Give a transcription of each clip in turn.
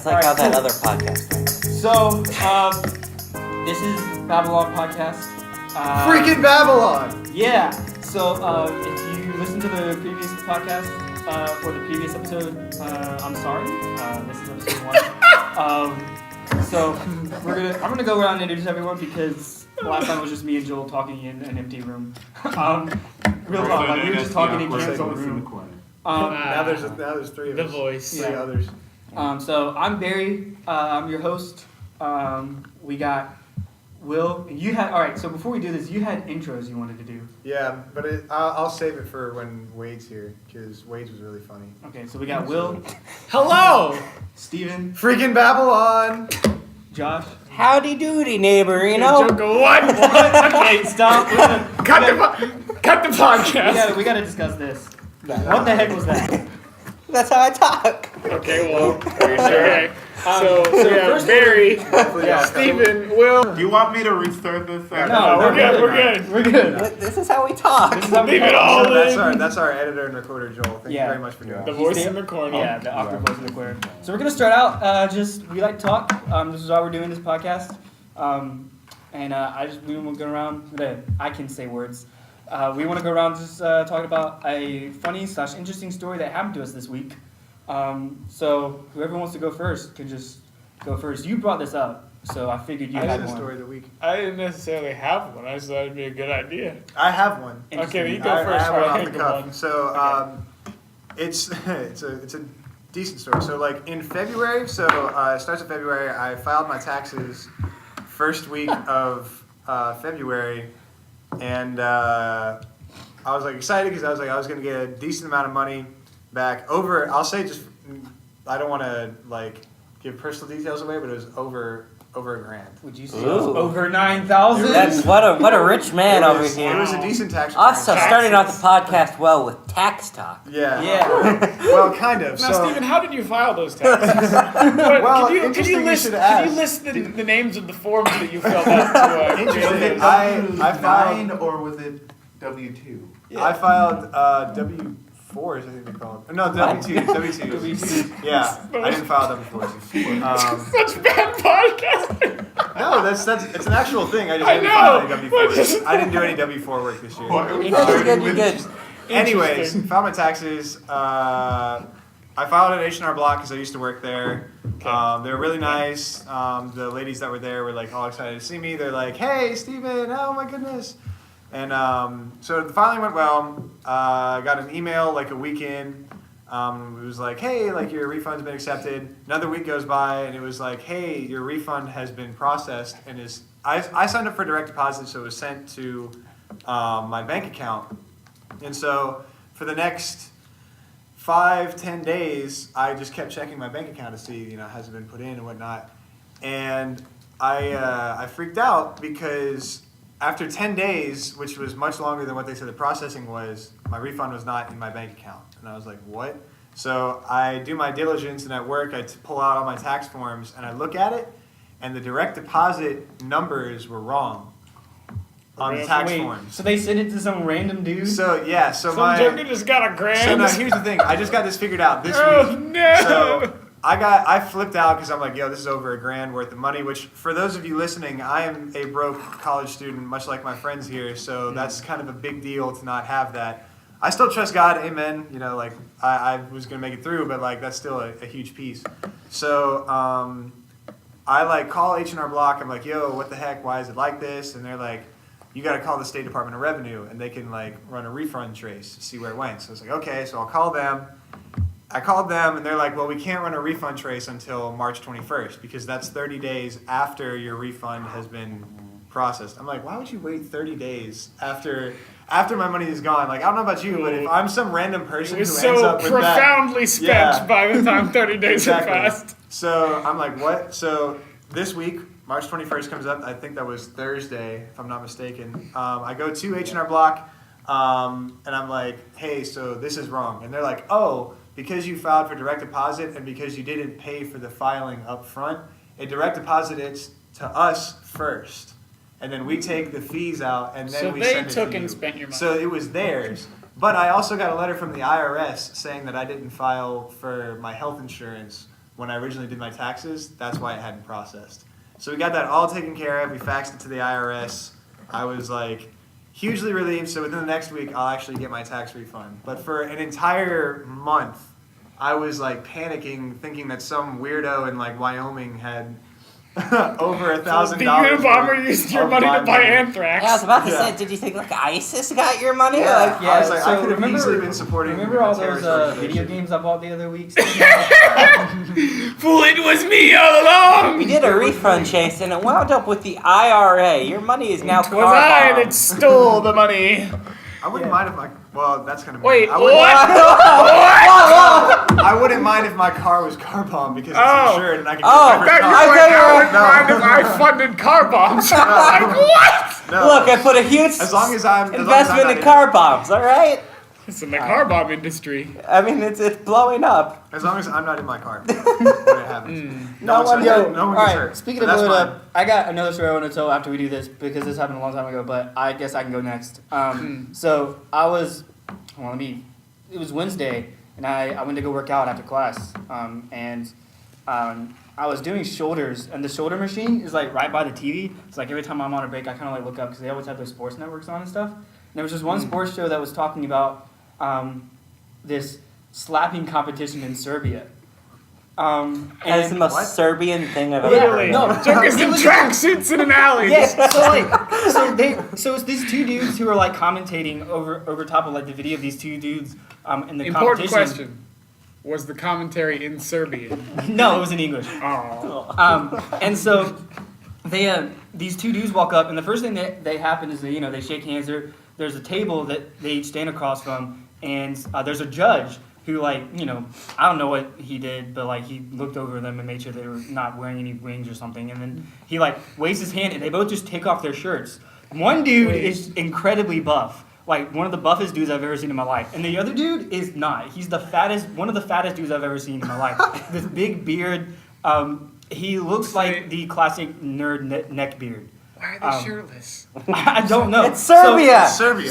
Just like how that other podcast went. So, this is Babble-on podcast. Freakin Babble-on! Yeah. So, if you listen to the previous podcast or the previous episode, I'm sorry. This is episode 1. So, I'm gonna go around and introduce everyone because last time it was just me and Joel talking in an empty room. Real talk, like we were just talking in canceled room. Now there's 3 of The us. voice. 3 others. So I'm Barry. I'm your host. We got Will. You had alright. So before we do this, you had intros you wanted to do. Yeah, but I'll save it for when Wade's here because Wade's was really funny. Okay, so we got Will, Hello! Steven, Freakin Babble-on! Josh. Howdy doody, Neighborrino. What? Okay, stop. Cut the podcast. We gotta discuss this. What the heck was that? That's how I talk. Okay, well, okay. So we have first Barry, Yeah, Steven, Will. Do you want me to restart this? No, We're good. We're good. This is how we talk. This is how we Leave it talk. all So in. that's our editor and recorder, Joel. Thank you very much for doing The that. voice in the corner. Yeah, the awkward voice in the corner. So we're gonna start out. We like to talk. This is why we're doing this podcast. We want to go around. I can say words. We want to go around just talking about a funny / interesting story that happened to us this week. So whoever wants to go first can just go first. You brought this up, so I figured you I had had the one. story of the week. I didn't necessarily have one. I just thought it'd be a good idea. I have one. Okay, you Interesting. go first. I have while one I off the think of cuff. one. So it's a decent story. So like in February, it starts in February. I filed my taxes first week of February, and I was like excited because I was going to get a decent amount of money back. I'll say just I don't want to like give personal details away, but it was over $1,000. Would you say Ooh. over 9,000? That's what a rich man over It here. was a decent tax. Also, return. starting off the podcast well with tax talk. Yeah. Yeah. Well, kind of. Now, So Steven, how did you file those taxes? Well, Could you interesting you list should ask. the names of the forms that you filled out? Interesting. To, I Nine filed. or was it W-2? I filed W4s, I think they call them. No, W2s. W2s. Yeah, I didn't file W4s. Such bad podcasting. No, that's it's an actual thing. I just I didn't know. file any W4s. I didn't do any W4 work this year. You're good. Anyways, filed my taxes. I filed at H&R Block because I used to work there. They were really nice. The ladies that were there were like all excited to see me. They're like, "Hey, Steven, oh my goodness." And so the filing went well. I got an email like a week in. It was like, "Hey, like your refund's been accepted." Another week goes by, and it was like, "Hey, your refund has been processed and is." I signed up for direct deposit, so it was sent to my bank account. And so for the next 5-10 days, I just kept checking my bank account to see, has it been put in and whatnot. And I freaked out because after 10 days, which was much longer than what they said the processing was, my refund was not in my bank account. And I was like, what? So I do my diligence, and at work I pull out all my tax forms, and I look at it, and the direct deposit numbers were wrong on the tax forms. So they sent it to some random dude? So yeah, so Some joker just got a grand. So now here's the thing. I just got this figured out this Oh, week. no. So I flipped out because I'm like, yo, this is over $1,000 worth of money. Which for those of you listening, I am a broke college student, much like my friends here. So that's kind of a big deal to not have that. I still trust God, amen. I was gonna make it through, but like that's still a huge piece. So I like call H&R Block. I'm like, yo, what the heck? Why is it like this? And they're like, you got to call the State Department of Revenue, and they can like run a refund trace to see where it went. So I was like, okay, so I'll call them. I called them, and they're like, well, we can't run a refund trace until March 21st because that's 30 days after your refund has been processed. I'm like, why would you wait 30 days after my money is gone? Like, I don't know about you, but if I'm some random person It was who ends so up with profoundly spent Yeah. by the time 30 days Exactly. had passed. So I'm like, what? So this week, March 21st comes up. I think that was Thursday, if I'm not mistaken. I go to H&R Block, and I'm like, hey, so this is wrong. And they're like, oh, because you filed for direct deposit and because you didn't pay for the filing up front, it direct deposited to us first. And then we take the fees out, and then So we they send it took to and you. spent your money. So it was theirs. But I also got a letter from the IRS saying that I didn't file for my health insurance when I originally did my taxes. That's why it hadn't processed. So we got that all taken care of. We faxed it to the IRS. I was like hugely relieved. So within the next week, I'll actually get my tax refund. But for an entire month, I was like panicking, thinking that some weirdo in like Wyoming had over $1,000. The Unabomber used your money to buy anthrax. Yeah, I was about to Yeah. say, did you think like ISIS got your money? Yeah. Like, I was like, I so could have remember- easily been supporting. Remember all a terrorist those video organization. games I bought the other week? Fool, it was me all along. we did a refund chase and it wound up with the IRA. Your money is now It was I car that stole the money. I wouldn't mind if my. Well, that's kind of. Wait, I what? wouldn't, What? I wouldn't mind if my car was car bomb because it's Oh. insured and I can. Oh. recover I car. I thought you were- wouldn't mind if I funded car bombs. Like, what? No. Look, I put a huge As long as I'm investment in not car bombs, all right? It's in the car bomb industry. I mean, it's blowing up. As long as I'm not in my car when it happens. No one, no one All gets right, hurt. speaking But of that's blowing fine. up, I got another story I want to tell after we do this because this happened a long time ago, but I guess I can go next. So I was, it was Wednesday, and I went to go work out after class, and I was doing shoulders, and the shoulder machine is like right by the TV. It's like every time I'm on a break, I kind of like look up because they always have those sports networks on and stuff. And there was just one sports show that was talking about this slapping competition in Serbia. And it's the most What? Serbian thing I've ever Literally. heard. No, Jokers in tracksuits in an alley. Yes, so it's these two dudes who are like commentating over top of like the video of these two dudes in the Important competition. question. Was the commentary in Serbian? No, it was in English. Oh. And so they these two dudes walk up, and the first thing that they happen is they shake hands. There's a table that they each stand across from, and there's a judge who I don't know what he did, but like he looked over them and made sure they were not wearing any rings or something, and then he like waves his hand, and they both just take off their shirts. One dude is incredibly buff. Like one of the buffest dudes I've ever seen in my life, and the other dude is not. He's one of the fattest dudes I've ever seen in my life. This big beard. He looks like the classic nerd neck beard. Why are they shirtless? I don't know. It's Serbia! Serbia.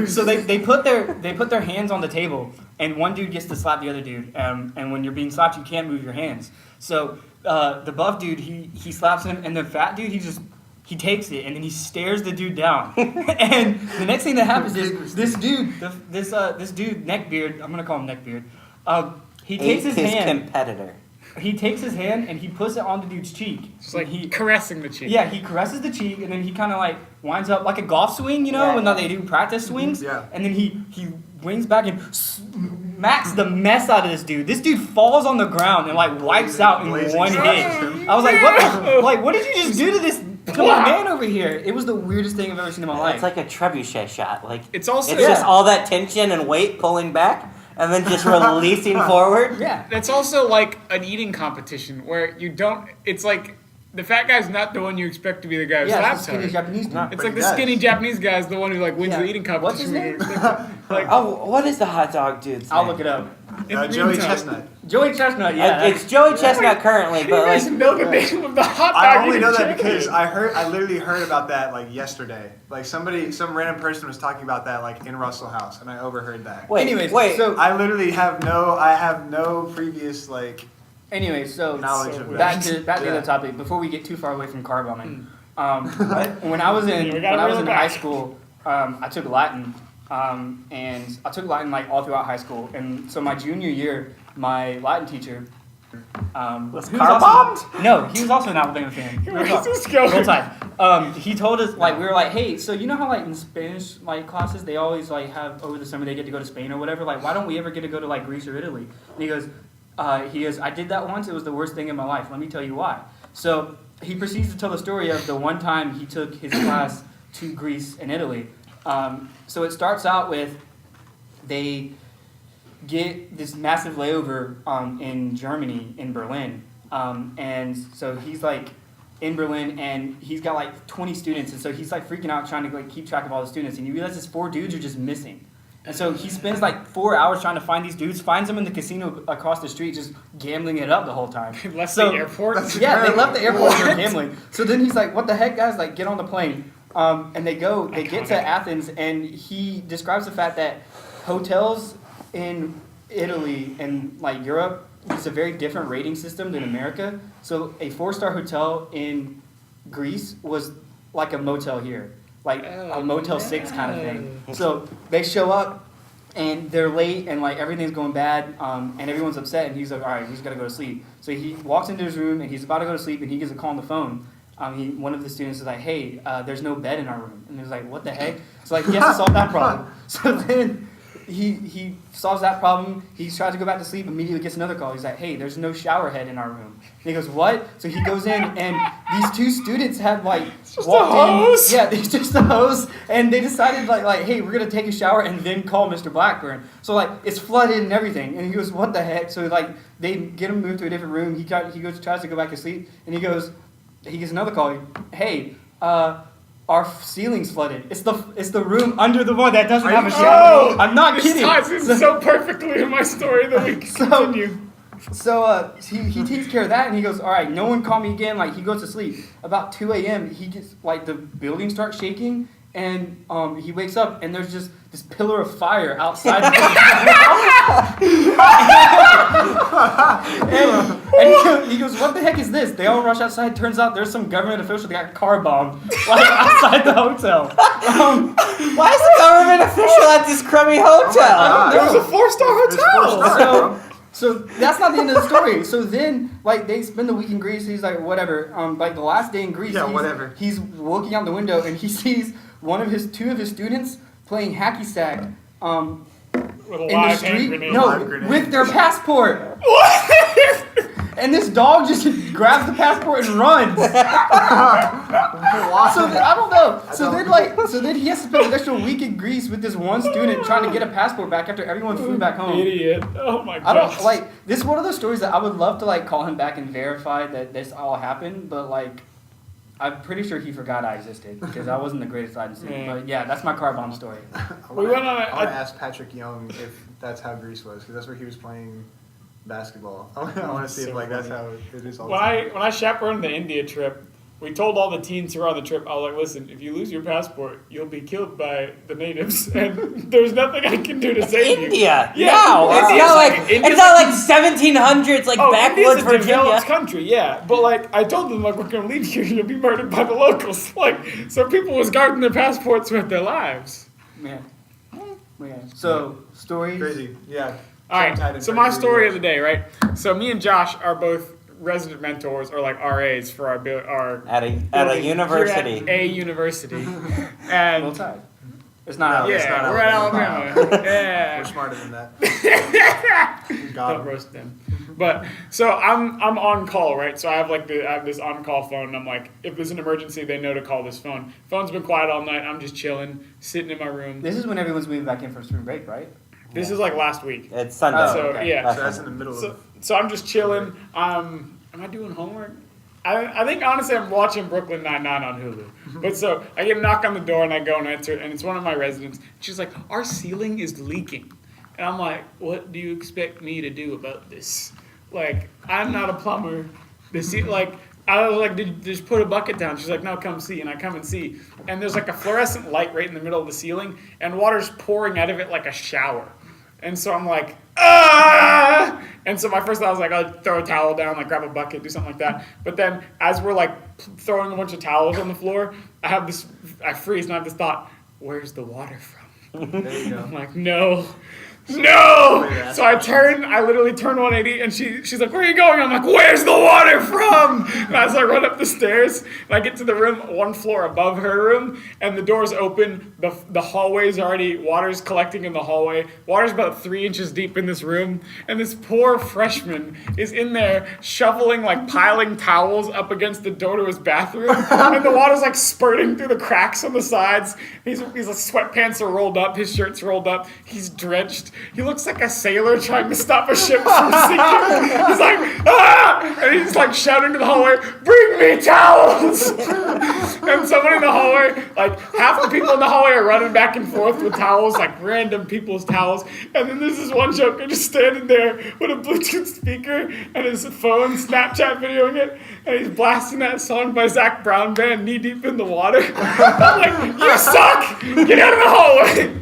So they put their hands on the table, and one dude gets to slap the other dude. And when you're being slapped, you can't move your hands. So the buff dude he slaps him, and the fat dude he takes it and then he stares the dude down. And the next thing that happens is this dude Neckbeard, I'm gonna call him Neckbeard. He takes his hand. Competitor. He takes his hand and he puts it on the dude's cheek. Just like he caressing the cheek. Yeah, he caresses the cheek, and then he kind of like winds up like a golf swing, when they do practice swings. Yeah. And then he wings back and smacks the mess out of this dude. This dude falls on the ground and like wipes out in Blazing one hit. sauce. I was like, what did you just do to this man over here? It was the weirdest thing I've ever seen in my life. It's like a trebuchet shot. Like It's also it's just all that tension and weight pulling back, and then just releasing forward. Yeah. That's also like an eating competition where you don't. It's like the fat guy's not the one you expect to be the guy who Yeah, it's slaps the skinny hard. Japanese dude. No. It's But like he the skinny does. Japanese guy is the one who like wins Yeah. the eating What's his competition. name? Like, Oh, what is the hot dog dude's I'll name? look it up. in the Joey meantime- Chestnut. Joey Chestnut, yeah. It's Joey Chestnut currently, You but guys like know the name of the hot dog. I only eating know that champion. because I literally heard about that like yesterday. Like some random person was talking about that like in Russell House, and I overheard that. wait, Anyways, wait. so I literally have no previous like. Anyway, so Knowledge of back that. to the Yeah. other topic before we get too far away from car bombing. When I was in We gotta reel it high back. school, I took Latin, and I took Latin like all throughout high school. And so my junior year, my Latin teacher Was who car also- bombed? No, he was also an Alabama fan. Where's this going? Roll Tide. He told us like we were like, hey, so you know how like in Spanish like classes they always like have over the summer they get to go to Spain or whatever. Like why don't we ever get to go to like Greece or Italy? And he goes, I did that once. It was the worst thing in my life. Let me tell you why. So he proceeds to tell the story of the one time he took his class to Greece and Italy. So it starts out with they get this massive layover in Germany, in Berlin. And so he's like in Berlin and he's got like 20 students. And so he's like freaking out trying to like keep track of all the students. And you realize his 4 dudes are just missing. And so he spends like 4 hours trying to find these dudes, finds them in the casino across the street, just gambling it up the whole time. He left So- the airport. Yeah, they left the airport and they're gambling. So then he's like, what the heck, guys? Like, get on the plane. And they get to Athens, and he describes the fact that hotels in Italy and like Europe, it's a very different rating system than America. So a 4-star hotel in Greece was like a motel here, like a Motel 6 kind of thing. So they show up and they're late and like everything's going bad, and everyone's upset, and he's like, all right, he's got to go to sleep. So he walks into his room and he's about to go to sleep, and he gets a call on the phone. One of the students is like, hey, there's no bed in our room. And he's like, what the heck? So like, he has to solve that problem. So then he solves that problem. He tries to go back to sleep, immediately gets another call. He's like, hey, there's no shower head in our room. And he goes, what? So he goes in, and these 2 students had like walked in. Yeah, it's just a hose. And they decided like, hey, we're gonna take a shower and then call Mr. Blackburn. So like, it's flooded and everything. And he goes, what the heck? So like, they get him moved to a different room. He goes, tries to go back to sleep, and he gets another call. Hey, our ceiling's flooded. It's the room under the one that doesn't have a shower. I'm not kidding. This ties in so perfectly to my story that we can continue. So he takes care of that, and he goes, all right, no one call me again. Like, he goes to sleep. About 2 a.m., he gets, like, the building starts shaking, and he wakes up, and there's just this pillar of fire outside. and he goes, what the heck is this? They all rush outside. Turns out there's some government official that got car bombed like outside the hotel. Why is the government official at this crummy hotel? It was a 4-star hotel. So that's not the end of the story. So then, like, they spend the week in Greece. He's like, whatever. Like, the last day in Greece, he's looking out the window, and he sees two of his students playing hacky sack With a in the live street. hand grenade. No, with their passport. What? And this dog just grabs the passport and runs. So I don't know. So then he has to spend an extra week in Greece with this one student trying to get a passport back after everyone flew back home. Idiot. Oh my god. I don't like this is one of those stories that I would love to like call him back and verify that this all happened, but like I'm pretty sure he forgot I existed because I wasn't the greatest I existed. Yeah. But yeah, that's my car bomb story. I We went on want to ask Patrick Young if that's how Greece was, because that's where he was playing basketball. I want to see if like that's how it is all the time. When I chaperoned the India trip, we told all the teens who were on the trip, I was like, listen, if you lose your passport, you'll be killed by the natives, and there's nothing I can do to save you. India? Yeah. No, it's not like 1700s, like backwoods India's a Virginia. developed country, yeah. But like, I told them, like, we're gonna leave here, you'll be murdered by the locals. Like, so people was guarding their passports with their lives. Yeah. So stories. Crazy, yeah. All right, so my story of the day, right? So me and Josh are both resident mentors, or like RAs for our At a university. We're at a university, and Roll Tide. It's not. it's yeah, not we're at Alabama. Alabama. Yeah, We're smarter than that. don't roast them. But so I'm on call, right? So I have this on call phone, and I'm like, if there's an emergency, they know to call this phone. Phone's been quiet all night. I'm just chilling, sitting in my room. This is when everyone's moving back in from spring break, right? This is like last week. It's Sunday. Oh, So okay. yeah. So that's in the middle of. So I'm just chilling. Am I doing homework? I think honestly I'm watching Brooklyn Nine-Nine on Hulu. But so I get a knock on the door and I go and answer it, and it's one of my residents. She's like, our ceiling is leaking. And I'm like, what do you expect me to do about this? Like, I'm not a plumber. I was like, did you just put a bucket down? She's like, no, come see. And I come and see. And there's like a fluorescent light right in the middle of the ceiling, and water's pouring out of it like a shower. And so I'm like, ah! And so my first thought was like, I'll throw a towel down, like grab a bucket, do something like that. But then as we're like throwing a bunch of towels on the floor, I freeze and I have this thought, where's the water from? There you go. I'm like, no. So I literally turn 180, and she's like, where are you going? I'm like, where's the water from? And as I run up the stairs, and I get to the room one floor above her room, and the door's open, the hallway's already, water's collecting in the hallway. Water's about 3 inches deep in this room, and this poor freshman is in there shoveling, like piling towels up against the door to his bathroom, and the water's like spurting through the cracks on the sides. His sweatpants are rolled up, his shirt's rolled up, he's drenched. He looks like a sailor trying to stop a ship from sinking. He's like, ah! And he's like shouting to the hallway, bring me towels! And someone in the hallway, like half the people in the hallway are running back and forth with towels, like random people's towels. And then there's this one joker just standing there with a Bluetooth speaker and his phone Snapchat videoing it. And he's blasting that song by Zach Brown Band, Knee Deep in the Water. I'm like, you suck! Get out of the hallway!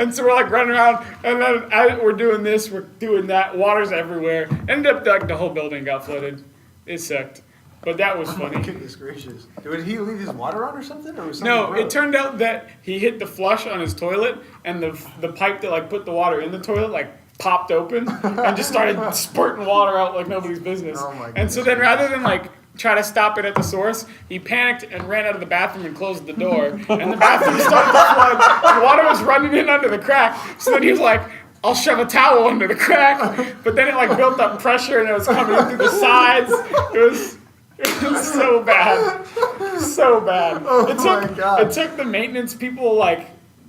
And so we're like running around, and then we're doing this, we're doing that. Water's everywhere. Ended up like the whole building got flooded. It sucked, but that was funny. Goodness gracious. Did he leave his water on or something? Or was something No, broke? it turned out that he hit the flush on his toilet, and the pipe that like put the water in the toilet like popped open and just started spurting water out like nobody's business. Oh my And so then rather than like try to stop it at the source, he panicked and ran out of the bathroom and closed the door. And the bathroom started to flood. The water was running in under the crack. So then he was like, I'll shove a towel under the crack. But then it like built up pressure and it was coming in through the sides. It was so bad. So bad. Oh my God. It took the maintenance people like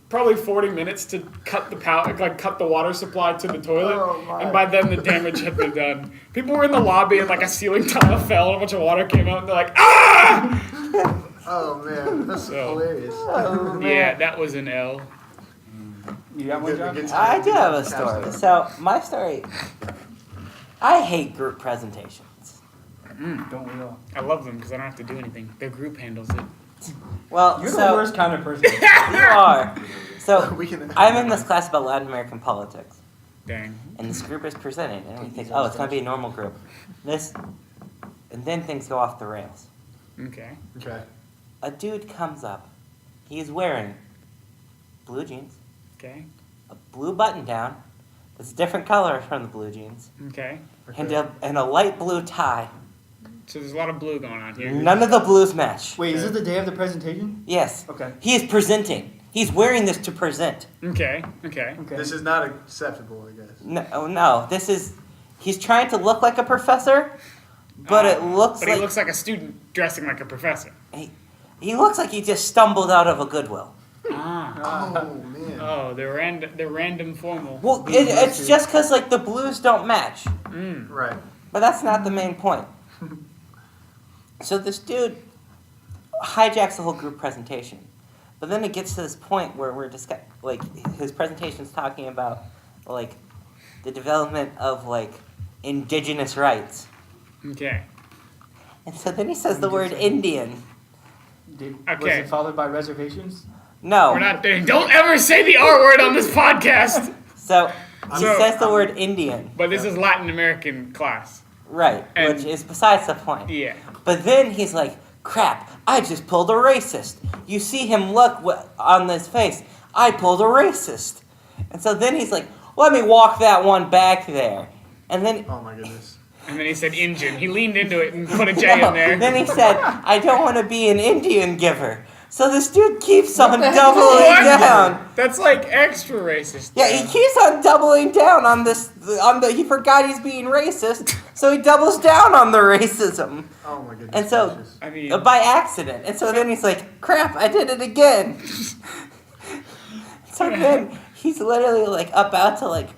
probably 40 minutes to cut the water supply to the toilet, Oh, my. and by then the damage had been done. People were in the lobby and like a ceiling tile fell and a bunch of water came out and they're like, ah! Oh man, that's So- hilarious. Yeah, that was an L. You got one, John? I do have a story. So my story, I hate group presentations. Don't we all? I love them because I don't have to do anything. Their group handles it. Well, You're so the worst kind of person. you are. So We can- I'm in this class about Latin American politics. Dang. And this group is presented, and we think, oh, it's gonna be a normal group. And then things go off the rails. Okay. Okay. A dude comes up. He's wearing blue jeans, Okay. a blue button down that's a different color from the blue jeans, Okay. and a light blue tie. So there's a lot of blue going on here. None of the blues match. Wait, is it the day of the presentation? Yes. Okay. He is presenting. He's wearing this to present. Okay. Okay. Okay. This is not acceptable, I guess. No. He's trying to look like a professor, but it looks But like he looks like a student dressing like a professor. he looks like he just stumbled out of a Goodwill. Ah. Oh man. Oh, they're random formal. Well, it's just because like the blues don't match, Right. but that's not the main point. So this dude hijacks the whole group presentation, but then it gets to this point where we're his presentation's talking about like the development of like indigenous rights, Okay. and so then he says the word Indian. Was Okay. it followed by reservations? No. We're not doing. Don't ever say the R word on this podcast. So he So- says the word Indian, But this is Latin American class. right? And- Which is besides the point. Yeah. But then he's like, crap, I just pulled a racist. You see him look on his face. I pulled a racist. And so then he's like, let me walk that one back there. And then, Oh my goodness. And then he said Injun. He leaned into it and put a J in there. then he said, I don't want to be an Indian giver. So this dude keeps on the heck doubling What? down. That's like extra racist. Yeah, he keeps on doubling down on he forgot he's being racist, so he doubles down on the racism. Oh my goodness. And so- gracious. I mean, By accident. And so then he's like, crap, I did it again. So then he's literally like about to like,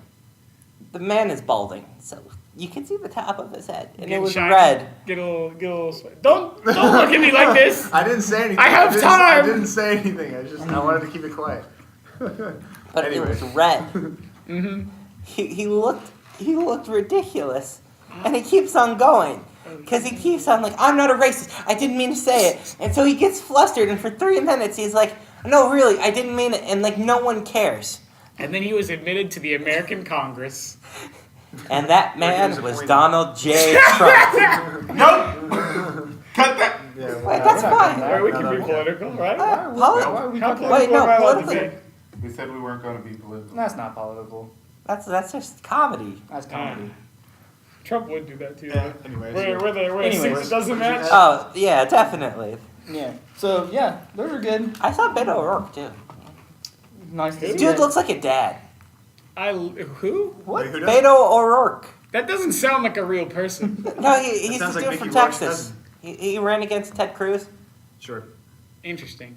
the man is balding. So you can see the top of his head. And it get was shiny, red. Get a little sweat. Don't look at me like this. I didn't say anything. I have didn't- time. I didn't say anything. I wanted to keep it quiet. But Anyway. it was red. Mm-hmm. He looked ridiculous. And he keeps on going. Because he keeps on like, I'm not a racist. I didn't mean to say it. And so he gets flustered. And for 3 minutes, he's like, no, really, I didn't mean it. And like, no one cares. And then he was admitted to the American Congress. And that man was was appointed. Donald J. Trump. Nope. Cut that. Yeah. Wait, that's fine. Wait, we can no, be no. political, right? How How political Wait, no, am I allowed to politically- be? We said we weren't going to be political. That's not political. That's just comedy. That's comedy. Trump would do that too. Yeah, anyways. Where the Anyways. suits doesn't match. Oh, yeah, definitely. Yeah. So yeah, those are good. I saw Beto O'Rourke, too. Nice to see. Dude that. looks like a dad. Who? Wait, who does? Beto O'Rourke. That doesn't sound like a real person. No, he's sounds the like dude from Mickey Rourke's Texas. cousin. He ran against Ted Cruz. Sure. Interesting.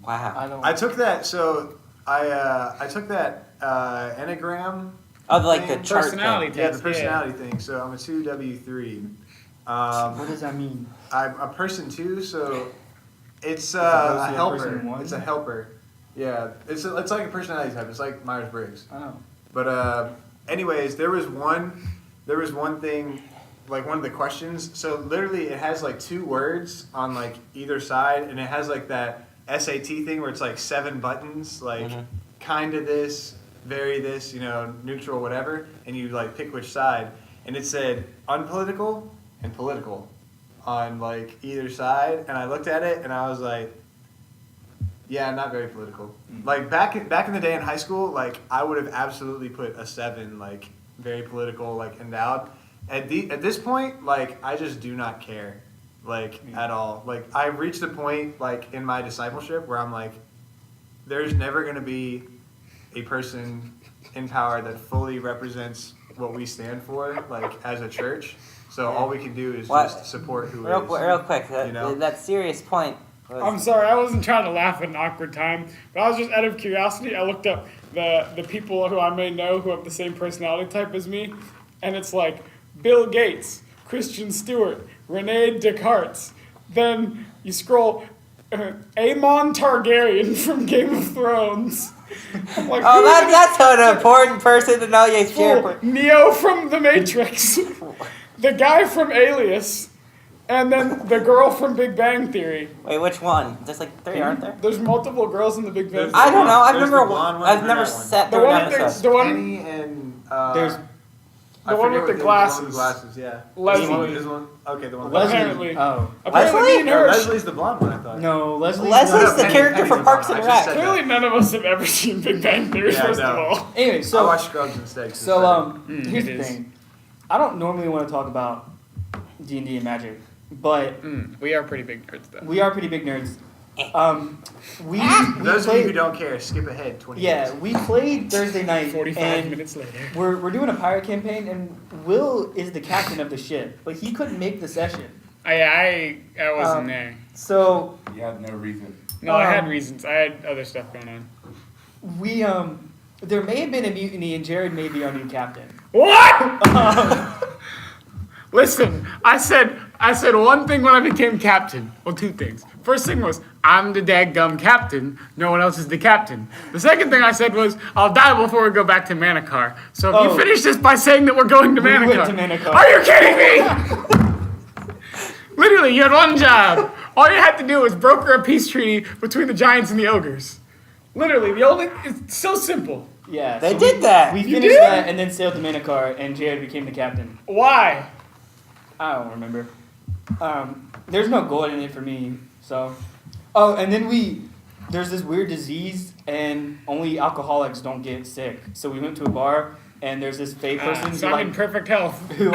Wow. I don't. I took that. So I took that Enneagram. Oh, like the thing. chart Personality thing. Yeah, the test, personality thing. So I'm a 2W3. What does that mean? I'm a person 2, so it's As opposed a to a helper. person 1? It's a helper. Yeah, it's like a personality type. It's like Myers-Briggs. Oh. But anyways, there was one thing, like one of the questions. So literally, it has like 2 words on like either side, and it has like that SAT thing where it's like 7 buttons, like kind of this, very this, neutral, whatever, and you like pick which side, and it said unpolitical and political on like either side, and I looked at it and I was like, yeah, not very political. Like back in the day in high school, like I would have absolutely put a 7, like very political, like endowed. At this point, like I just do not care, like at all. Like I've reached a point, like in my discipleship, where I'm like, there's never gonna be a person in power that fully represents what we stand for, like as a church. So all we can do is just support who is. Real quick, that serious point. I'm sorry, I wasn't trying to laugh at an awkward time, but I was just out of curiosity. I looked up the people who I may know who have the same personality type as me, and it's like Bill Gates, Christian Stewart, Rene Descartes. Then you scroll, Aemon Targaryen from Game of Thrones. Like, that's an important person to know. You share. Neo from The Matrix, the guy from Alias. And then the girl from Big Bang Theory. Wait, which one? There's like 3, aren't there? There's multiple girls in the Big Bang Theory. I don't know. I've never sat through an episode. The one, Penny and there's the one with the glasses. The one with glasses, yeah. Leslie. This one? Okay, the one. Apparently. Oh. Apparently Leslie? me and her. Leslie's the blonde one, I thought. No, Leslie's Leslie's the Penny- character Penny's from the Parks blonde. and I just Rec. said Clearly that. none of us have ever seen Big Bang Theory, Yeah, first no. of all. Anyway, I so watched Scrubs instead. here's it the is. thing. I don't normally want to talk about D&D and Magic, but We are pretty big nerds, though. we are pretty big nerds. We For those of you who played, don't care, skip ahead 20 yeah, minutes. we played Thursday night, 45 and minutes later. we're doing a pirate campaign, and Will is the captain of the ship, but he couldn't make the session. I wasn't there. So You had no reason. No, I had reasons. I had other stuff going on. we there may have been a mutiny, and Jared may be our new captain. What? Listen, I said one thing when I became captain. Well, 2 things. First thing was, I'm the dadgum captain. No one else is the captain. The second thing I said was, I'll die before we go back to Manakar. So if you finish this by saying that we're going to We Manakar. went to Manakar. Are you kidding me? Literally, you had one job. All you had to do was broker a peace treaty between the giants and the ogres. Literally, it's so simple. Yeah, They so did that. We You finished did? that and then sailed to Manakar, and Jared became the captain. Why? I don't remember. There's no gold in it for me, so. Oh, and then there's this weird disease, and only alcoholics don't get sick. So we went to a bar, and there's this fake person So I'm in perfect health. who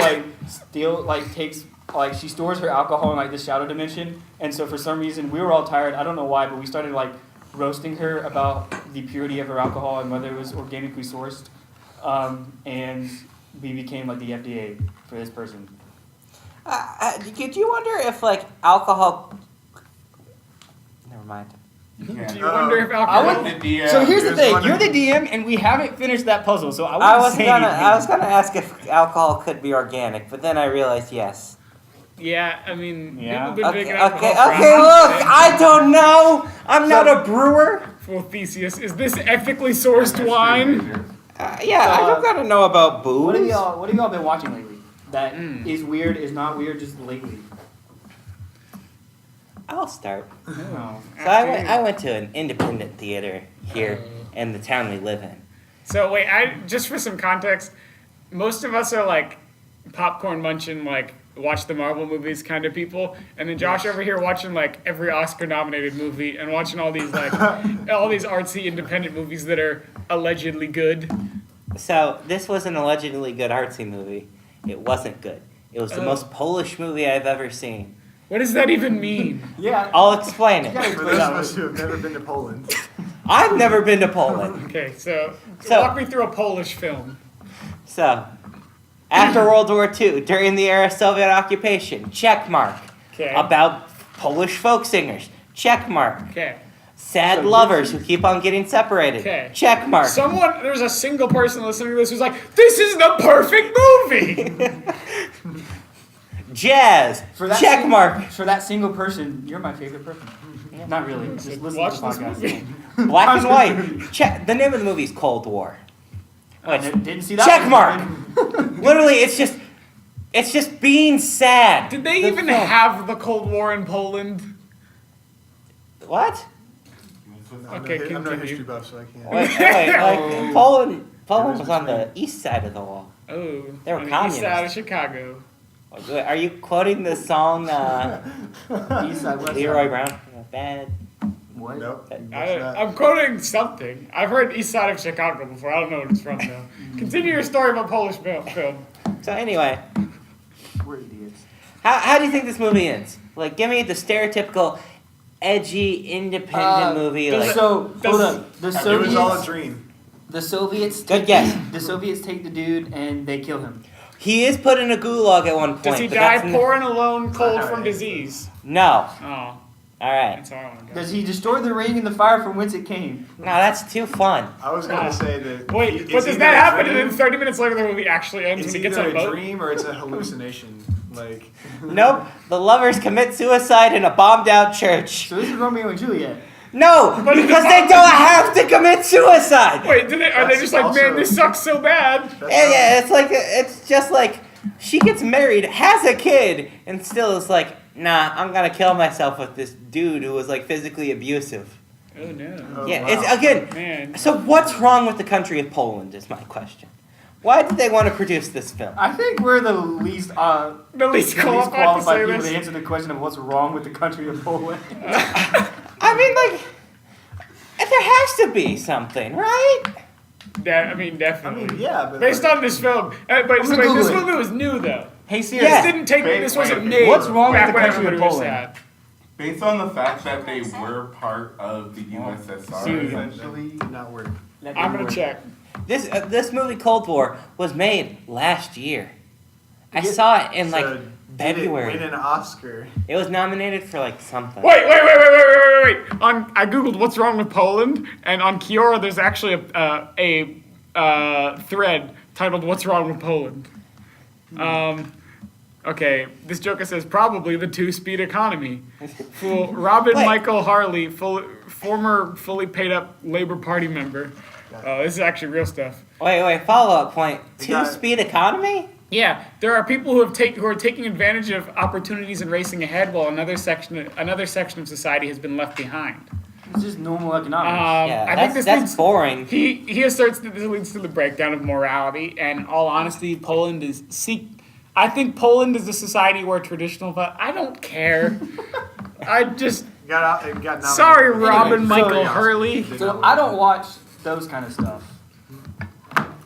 takes she stores her alcohol in like this shadow dimension, and so for some reason we were all tired. I don't know why, but we started like roasting her about the purity of her alcohol and whether it was organically sourced, and we became like the FDA for this person. Could you wonder if like alcohol? Never mind. Do you wonder if alcohol? I would- So here's the Here's thing: one- you're the DM, and we haven't finished that puzzle. So I I wouldn't was say gonna anything. ask if alcohol could be organic, but then I realized yes. Yeah, I mean, Yeah. people have been Okay, drinking okay, alcohol for look, hours. I don't know. I'm not a brewer. Well, Theseus, is this ethically sourced wine? Yeah, I don't gotta know about booze. What have y'all been watching lately? That is weird, is not weird, just lately. I'll start. No. So I went to an independent theater here in the town we live in. So wait, just for some context, most of us are like popcorn munching, like watch the Marvel movies kind of people, and then Josh over here watching like every Oscar-nominated movie and watching all these like all these artsy independent movies that are allegedly good. So this was an allegedly good artsy movie. It wasn't good. It was the most Polish movie I've ever seen. What does that even mean? Yeah. I'll explain it. For those of us who have never been to Poland. I've never been to Poland. Okay, so So- walk me through a Polish film. So, after World War II, during the era of Soviet occupation, check mark. Okay. About Polish folk singers, check mark. Okay. Sad lovers who keep on getting separated, Okay. check mark. There's a single person listening to this who's like, this is the perfect movie! Jazz, check mark. For that single person, you're my favorite person. Not really. Just listen Watch to the this podcast. movie. Black and white. Check. The name of the movie is Cold War. I didn't see that. Check one. mark. Literally, it's just being sad. Did they The even film. have the Cold War in Poland? What? Okay, I'm not a continue. history buff, so I can't. Wait, Poland was on the east side of the wall. Oh, They were on the east side of communists. Chicago. Are you quoting the song East side, west Leroy side. Brown? Bad. What? Nope. that's I, not- I'm quoting something. I've heard east side of Chicago before. I don't know what it's from though. Continue your story about Polish film. So anyway, We're idiots. how do you think this movie ends? Like, give me the stereotypical, edgy, independent movie. Like, So hold does- up. The It was all a Soviets. dream. The Soviets. Good guess. The Soviets take the dude and they kill him. he is put in a gulag at one point. Does he but die that's poor and alone, cold how from it is. disease? No. Oh, All right. that's all I want to guess. Does he destroy the ring in the fire from whence it came? No, that's too fun. I was gonna say that. Wait, it's but does either that a happen and dream- then 30 minutes later the movie actually ends It's when he gets either on a a boat? dream or it's a hallucination. Like. Nope. The lovers commit suicide in a bombed-out church. So this is Romeo and Juliet. No, But because they don't have to commit suicide. Wait, are they That's just like, also- man, this sucks so bad? Yeah, it's just like she gets married, has a kid, and still is like, nah, I'm gonna kill myself with this dude who was like physically abusive. Oh no. Oh, Yeah, wow. it's again. Man. So what's wrong with the country of Poland? Is my question. Why did they want to produce this film? I think we're the least The least qualified to say people this. to answer the question of what's wrong with the country of Poland. I mean, like, there has to be something, right? I mean, I definitely. mean, yeah, but Based like, on this film. But gonna this Google it. movie was new though. Hey Siri. Yeah. This didn't take. Wait, This wasn't wait, made. what's wrong with back the when country of everybody was Poland? sad. Based on the fact that they were part of the USSR, Syria. essentially. did not work. I'm gonna check. This movie Cold War was made last year. I Yeah. saw it in like So, February. Did it win an Oscar? It was nominated for like something. Wait. I googled what's wrong with Poland, and on Kiora there's actually a thread titled "What's Wrong with Poland." Okay, this joker says probably the two-speed economy. Fool Robin Wait. Michael Harley, former fully paid up Labor Party member. This is actually real stuff. Wait, follow-up point. We got- Two-speed economy? Yeah, there are people who are taking advantage of opportunities and racing ahead, while another section of society has been left behind. It's just normal economics. Yeah, I think that's leads. boring. He asserts that this leads to the breakdown of morality, and in all honesty, I think Poland is a society where traditional. I don't care. I just. It got nominated. Sorry, for Robin the Michael Oscar. Hurley. Did So not I win. don't watch those kind of stuff.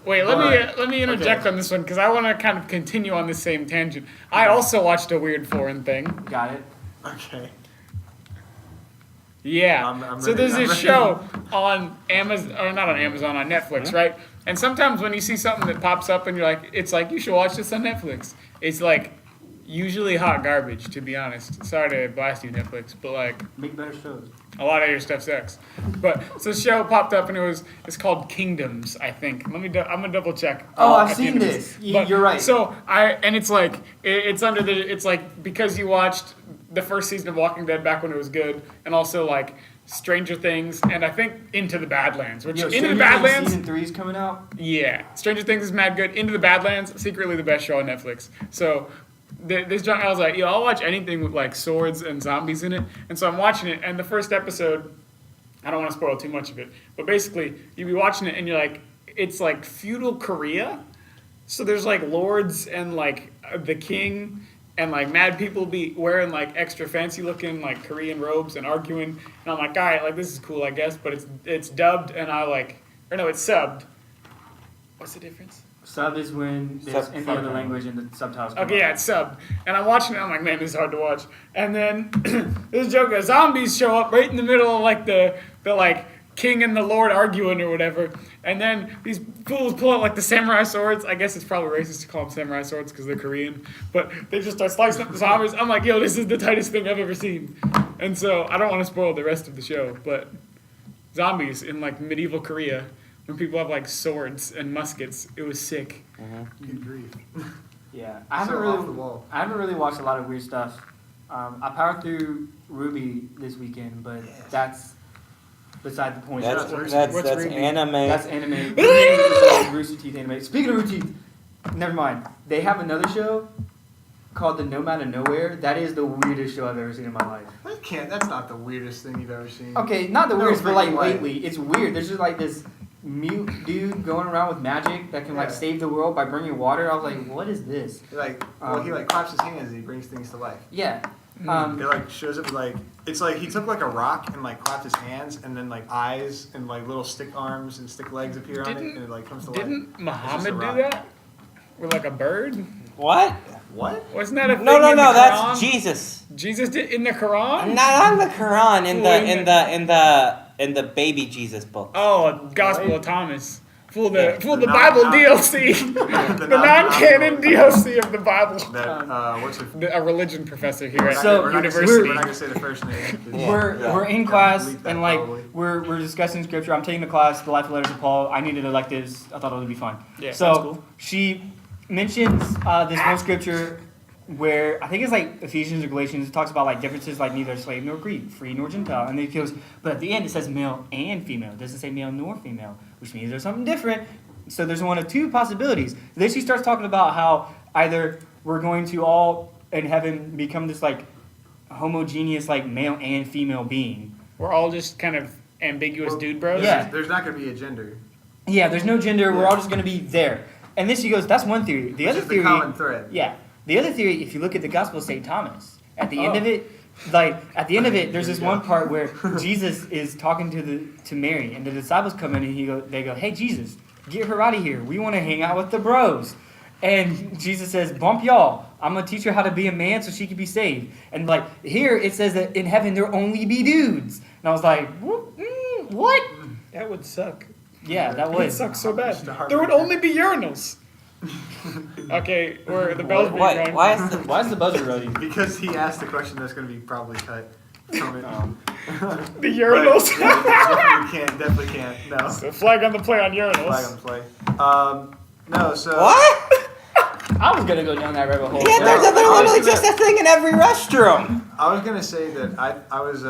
Wait, let me interject on this one because I want to kind of continue on the same tangent. I also watched a weird foreign thing. Got it. Okay. Yeah. I'm So ready, there's I'm this ready. show on Amazon, or not on Amazon, on Netflix, right? And sometimes when you see something that pops up and you're like, it's like, you should watch this on Netflix. It's like, usually hot garbage, to be honest. Sorry to blast you, Netflix, but like, Make better shows. a lot of your stuff sucks. But, so the show popped up and it's called Kingdoms, I think. I'm gonna double check. Oh, I've at the seen end of this. But- You're right. So it's like, it's like, because you watched the first season of Walking Dead back when it was good, and also like Stranger Things, and I think Into the Badlands, which Yo, Into the Stranger Things Badlands, season 3 is coming out. yeah, Stranger Things is mad good. Into the Badlands, secretly the best show on Netflix. So this junk, I was like, yo, I'll watch anything with like swords and zombies in it. And so I'm watching it, and the first episode, I don't want to spoil too much of it, but basically you be watching it and you're like, it's like feudal Korea. So there's like lords and like the king and like mad people be wearing like extra fancy looking like Korean robes and arguing. And I'm like, all right, like this is cool, I guess, but it's dubbed and it's subbed. What's the difference? Sub is when there's Sub- any other subtitle. language and the subtitles come Okay, yeah, it's subbed. And I'm watching it, I'm like, man, this is hard to watch. And then this joke, zombies show up right in the middle of like the like king and the lord arguing or whatever. And then these fools pull out like the samurai swords. I guess it's probably racist to call them samurai swords because they're Korean. But they just start slicing up the zombies. I'm like, yo, this is the tightest thing I've ever seen. And so I don't want to spoil the rest of the show, but zombies in like medieval Korea, when people have like swords and muskets, it was sick. Good grief. Yeah, I So haven't off the wall. really watched a lot of weird stuff. I powered through Ruby this weekend, but that's beside the point. That's What's Ruby? anime. That's anime. Rooster Teeth anime. Speaking of Rooster Teeth, never mind. They have another show called The Nomad of Nowhere. That is the weirdest show I've ever seen in my life. That's not the weirdest thing you've ever seen. Okay, not the No weirdest, but like freaking way. lately, it's weird. There's just like this mute dude going around with magic that can like Yeah. save the world by bringing water. I was like, what is this? He like claps his hands and he brings things to life. Yeah. It like shows up like it's like he took like a rock and like clapped his hands and then like eyes and like little stick arms and stick legs appear on it and it like comes to life. Didn't Muhammad do rock. that? With like a bird? What? What? Wasn't that a thing No, in the that's Quran? Jesus. Jesus did in the Quran? Not on the Quran, in the baby Jesus book. Oh, Gospel of Thomas. Fool the Yeah. fool The the Bible non- DLC. The The non-canon DLC of the Bible. That what's her A religion professor here at So, we're not university. gonna say the first name. Yeah. We're in class Delete that and like probably. we're discussing scripture. I'm taking the class, the life and letters of Paul. I needed electives. I thought it would be fun. Yeah, so that's cool. she mentions this one scripture where I think it's like Ephesians or Galatians. It talks about like differences like neither slave nor Greek, free nor Gentile, and then it goes. But at the end it says male and female. It doesn't say male nor female, which means there's something different. So there's one of two possibilities. Then she starts talking about how either we're going to all in heaven become this like homogeneous like male and female being. We're all just kind of ambiguous dude bros. Yeah. There's not gonna be a gender. Yeah, there's no gender. We're Yeah. all just going to be there. And then she goes, that's one theory. The Which other is theory, the common thread. yeah. The other theory, if you look at the Gospel of St. Thomas, at the end of it, there's this one part where Jesus is talking to Mary, and the disciples come in and they go, hey Jesus, get her out of here. We want to hang out with the bros. And Jesus says, bump y'all. I'm gonna teach her how to be a man so she can be saved. And like here it says that in heaven there'll only be dudes. And I was like, what? That would suck. Yeah, that It would was. suck so bad. Just a heart There would attack. only be urinals. Okay, where the bells being Why? rung. Why is the Why is the buzzer ready? Because he asked a question that's gonna be probably cut from it. The urinals. Definitely can't. No. So flag on the play on Flag urinals. on play. No, so what? I was gonna go down that rabbit hole. Yeah, there's I was literally gonna- just a thing in every restroom. I was gonna say that I was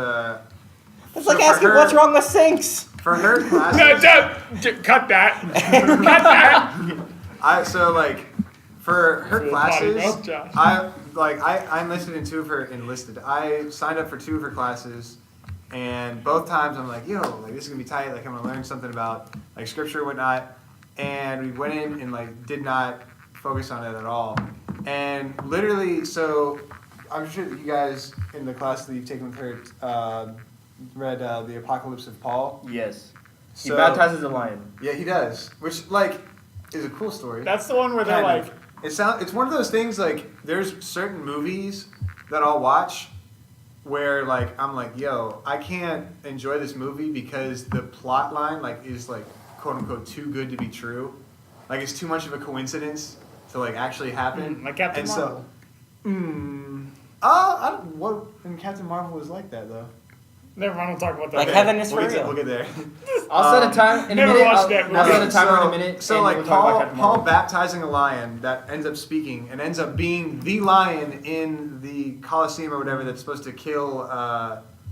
It's like So for asking her- what's wrong with sinks. for her No, classes. cut that. Cut that. For her For the potty classes, mouth, Josh. I enlisted in two of her I signed up for two of her classes, and both times I'm like, yo, like this is gonna be tight. Like I'm gonna learn something about like scripture and whatnot. And we went in and like did not focus on it at all. And literally, so I'm sure that you guys in the class that you've taken with her read the Apocalypse of Paul. Yes. He So- baptizes a lion. Yeah, he does, which like is a cool story. That's the one where they're Kind like, of. It's one of those things like there's certain movies that I'll watch where like I'm like, yo, I can't enjoy this movie because the plot line like is like quote unquote too good to be true. Like it's too much of a coincidence to like actually happen. like Captain and Marvel. I don't what in Captain Marvel was like that though. Never mind, we'll talk about that. Like later. heaven is for We'll real. get there. I'll set a time in a never minute. watched that movie. I'll set a timer in a So- minute. So and like we'll talk about Paul Captain Marvel. baptizing a lion that ends up speaking and ends up being the lion in the Colosseum or whatever that's supposed to kill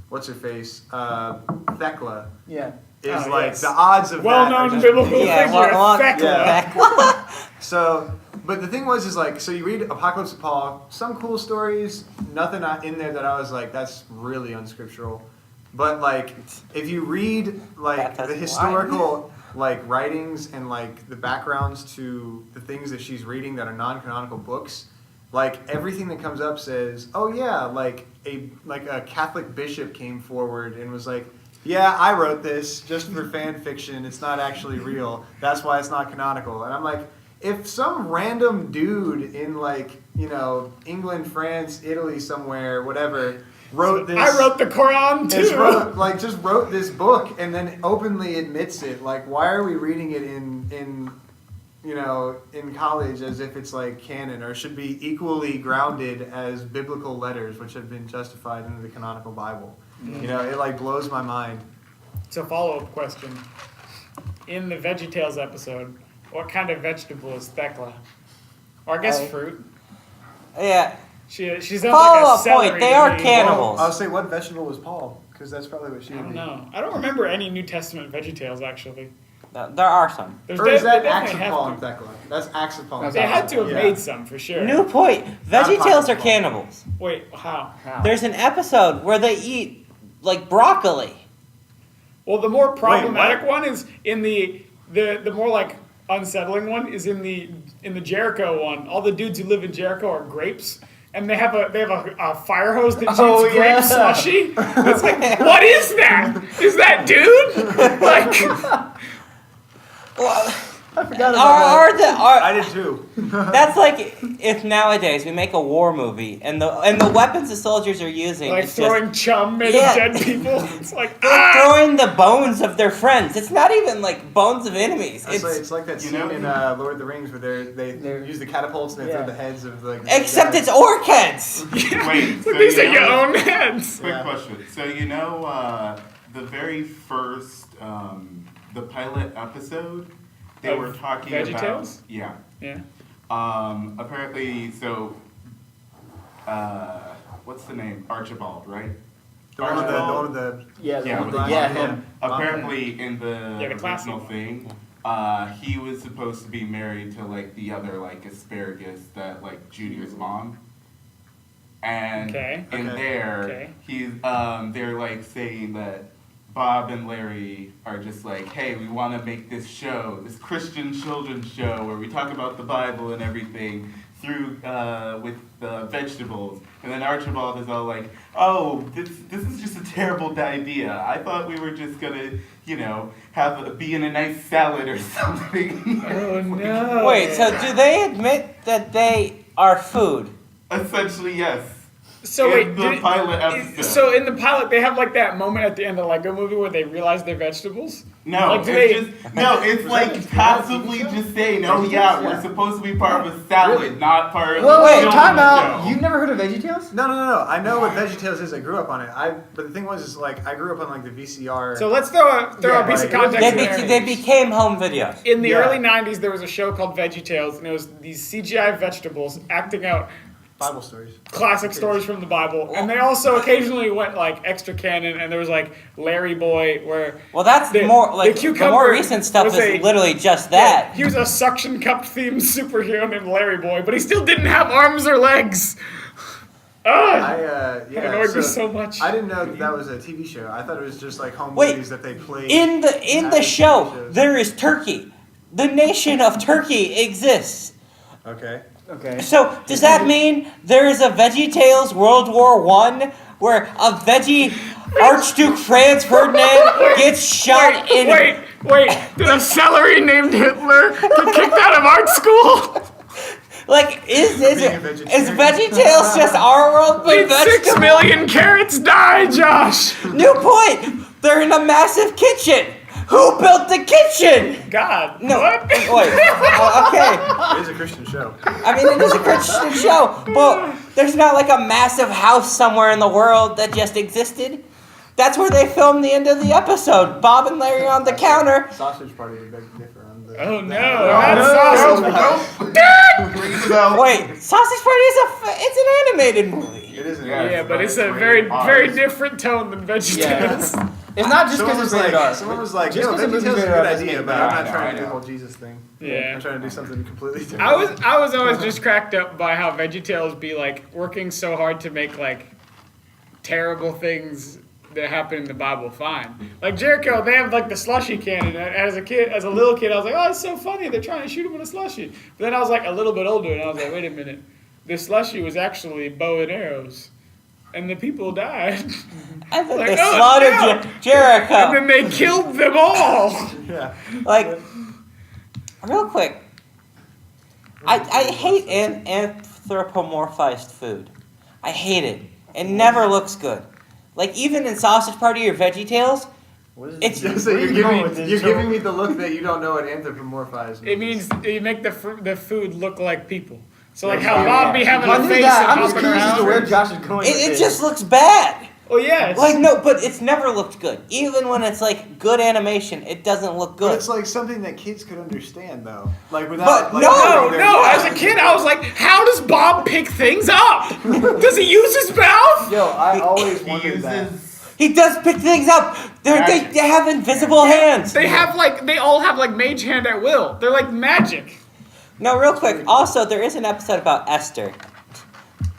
what's her face Thecla Yeah. is Oh, like yes. the odds of that are Well-known just biblical Yeah, figure. well, Thecla. So, but the thing was, is like, so you read Apocalypse of Paul, some cool stories, nothing in there that I was like, that's really unscriptural. But like, if you read like Baptizing the the historical like writings and like the backgrounds to the things that she's reading that are non-canonical books, like everything that comes up says, oh yeah, like a Catholic bishop came forward and was like, yeah, I wrote this just for fan fiction. It's not actually real. That's why it's not canonical. And I'm like, if some random dude in like, you know, England, France, Italy, somewhere, whatever, wrote this. I wrote the Quran too. Just wrote this book and then openly admits it. Like, why are we reading it in you know, in college as if it's like canon or should be equally grounded as biblical letters, which have been justified into the canonical Bible? You know, it like blows my mind. It's a follow-up question. In the VeggieTales episode, what kind of vegetable is Thecla? Or I guess fruit. Yeah. She sounds like Follow a up celery point. They to are me. cannibals. I'll say, what vegetable was Paul? Because that's probably what she I would don't be. know. I don't remember any New Testament VeggieTales actually. There are some. Or is that they Axel definitely Paul have and to. Thecla? That's Axel Paul and They had to have Yeah. made some for sure. New point. Not a VeggieTales are pocket cannibals. Wait, how? There's an episode where they eat like broccoli. Well, the more problematic what? one is in the more like unsettling one is in the Jericho one. All the dudes who live in Jericho are grapes, and they have a fire hose that shoots grape slushy. It's like, what is that? Is that dude? Like, Well, I forgot about that. I did too. that's like if nowadays we make a war movie and the weapons the soldiers are using like is throwing just chum made Yeah. of dead people. It's like throwing the bones of their friends. It's not even like bones of enemies. It's like that scene in Lord of the Rings where they use the catapults and they throw the heads of like. Except it's orc heads. Wait, so these are you your know, own heads. quick question. So the very first the pilot episode, they Of were talking VeggieTales? about yeah. Yeah. Apparently, so what's the name? Archibald, right? The one with the Yeah, Yeah, the, with the, the yeah, blonde him. Apparently, in the the classic original one. thing, he was supposed to be married to like the other like asparagus that like Junior's mom. And Okay. in Okay. there, Okay. he's they're like saying that Bob and Larry are just like, hey, we want to make this show, this Christian children's show where we talk about the Bible and everything through with vegetables. And then Archibald is all like, oh, this is just a terrible idea. I thought we were just gonna, be in a nice salad or something. Oh no. Wait, so do they admit that they are food? Essentially, yes. So in wait, the pilot episode. So in the pilot, they have like that moment at the end of like a movie where they realize they're vegetables. No, Like, do they- it's like passively just saying, oh yeah, we're supposed to be part of a salad, not part of Whoa, a wait, children's time out. show. You've never heard of VeggieTales? No. I know what VeggieTales is. I grew up on it. But the thing was, is like I grew up on like the VCR. So let's throw a piece of like, context in there. They became home videos. In the Yeah. early '90s, there was a show called VeggieTales, and it was these CGI vegetables acting out Bible stories. classic stories from the Bible, and they also occasionally went like extra canon, and there was like Larry Boy, where Well, that's The- more the like the cucumber more recent stuff was is a- literally just that. he was a suction cup themed superhero named Larry Boy, but he still didn't have arms or legs. Ugh! It annoyed me so much. I didn't know that was a TV show. I thought it was just like home Wait, movies that they played. In the show, there is Turkey. The nation of Turkey exists. Okay. Okay. So does that mean there is a VeggieTales World War I where a veggie Archduke Franz Ferdinand gets shot in? Wait! Did a celery named Hitler get kicked out of art school? Like is Being a vegetarian. VeggieTales just our world but Did 6 vegetables? million carrots die, Josh? New point. They're in a massive kitchen. Who built the kitchen? God. No. What? Wait. Okay. It is a Christian show. I mean, it is a Christian show, but there's not like a massive house somewhere in the world that just existed. That's where they filmed the end of the episode. Bob and Larry on the counter. Sausage Party would beg to differ on the. Oh no, that's sausage. Rings about- Wait, Sausage Party it's an animated movie. It is an Yeah. Yeah, but it's a rated very, R. very different tone than VeggieTales. It's not just Someone because was it's rated like, R. someone was like, Just yo, 'cause a movie's VeggieTales is a rated good R doesn't idea, make but it I'm bad. not trying to do I the know. whole Jesus thing. Yeah. I'm trying to do something completely different. I was always just cracked up by how VeggieTales be like working so hard to make like terrible things that happen in the Bible fine. Like Jericho, they have like the slushy cannon. And as a little kid, I was like, oh, it's so funny. They're trying to shoot him with a slushy. But then I was like a little bit older, and I was like, wait a minute, this slushy was actually bow and arrows, and the people died. I think Like, they oh, slaughtered no. Jericho. And then they killed them all. Yeah. Like, real quick, I hate anthropomorphized food. I hate it. It never looks good. Like, even in Sausage Party or VeggieTales, it's So you're giving me the look that you don't know what anthropomorphized It means. means you make the food look like people. So like Yeah. how Bob be having I a knew face that. and I'm just hopping curious as to around. where Josh is going with it this. just looks bad. Oh yes. Like, no, but it's never looked good. Even when it's like good animation, it doesn't look But good. it's like something that kids could understand, though. Like without. But like, no, having their- No, as a kid I was like, how does Bob pick things up? Does he use his mouth? Yo, I always He wondered that. uses He does pick things up. They have invisible hands. They all have like mage hand at will. They're like magic. No, real quick. Also, there is an episode about Esther.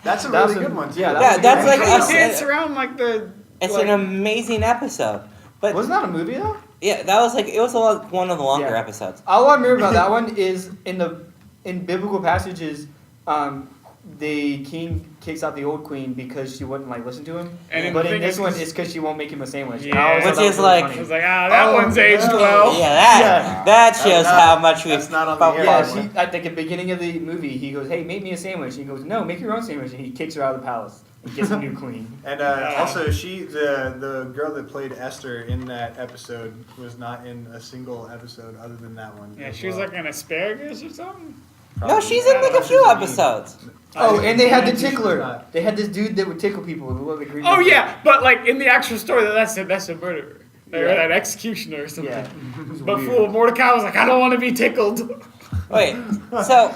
That's a really good one too. Yeah, that's like They us. dance around like the. It's like, an amazing episode. But Wasn't that a movie though? yeah, that was like it was one of the longer episodes. All I remember about that one is in biblical passages, the king kicks out the old queen because she wouldn't like listen to him. And But the in thing this is, one, it's because she won't make him a sandwich. Yeah. I always Which thought that is was really like- funny. I was like, that one's aged well. Yeah, that shows how much we've. That's not on the felt air. about Yeah, she, at the beginning of the movie, he goes, "Hey, make me a sandwich." He goes, "No, make your own sandwich." And he kicks her out of the palace and gets a new queen. And also, the girl that played Esther in that episode was not in a single episode other than that one. Yeah, as she was well. like an asparagus or something. No, she's in like a few episodes. Oh, and they had the She's tickler. not. They had this dude that would tickle people with the green. Oh liquid. yeah, but like in the actual story, that's a murderer. Or Yeah. an executioner or something. Yeah. But fool, Mordecai was like, I don't want to be tickled. Wait, so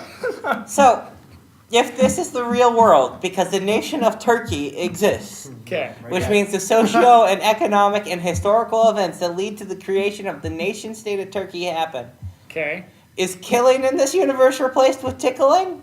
if this is the real world, because the nation of Turkey exists, Okay. which means the socio and economic and historical events that lead to the creation of the nation state of Turkey happen, Okay. is killing in this universe replaced with tickling?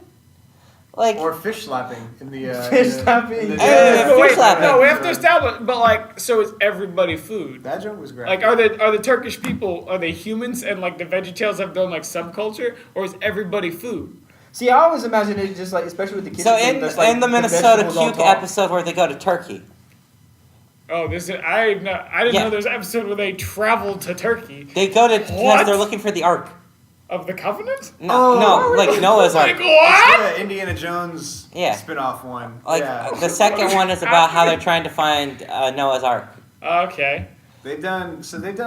Like, Or fish slapping in the Fish slapping. Yeah, But wait, fish slapping. no, we have to establish. But like, so is everybody food? That joke was great. Like, are the Turkish people, are they humans and like the VeggieTales have done like subculture, or is everybody food? See, I always imagine it just like, especially with the kids. so thing, in there's, like, the Minnesota vegetables on Cuke top. episode where they go to Turkey, Oh, I didn't Yeah. know there's an episode where they travel to Turkey they go to because What? they're looking for the Ark. of the Covenant. No, like Noah's Ark. Like what? It's the Indiana Jones Yeah. spin-off one. Like yeah. the second one is about how they're trying to find Noah's Ark. Okay. They've done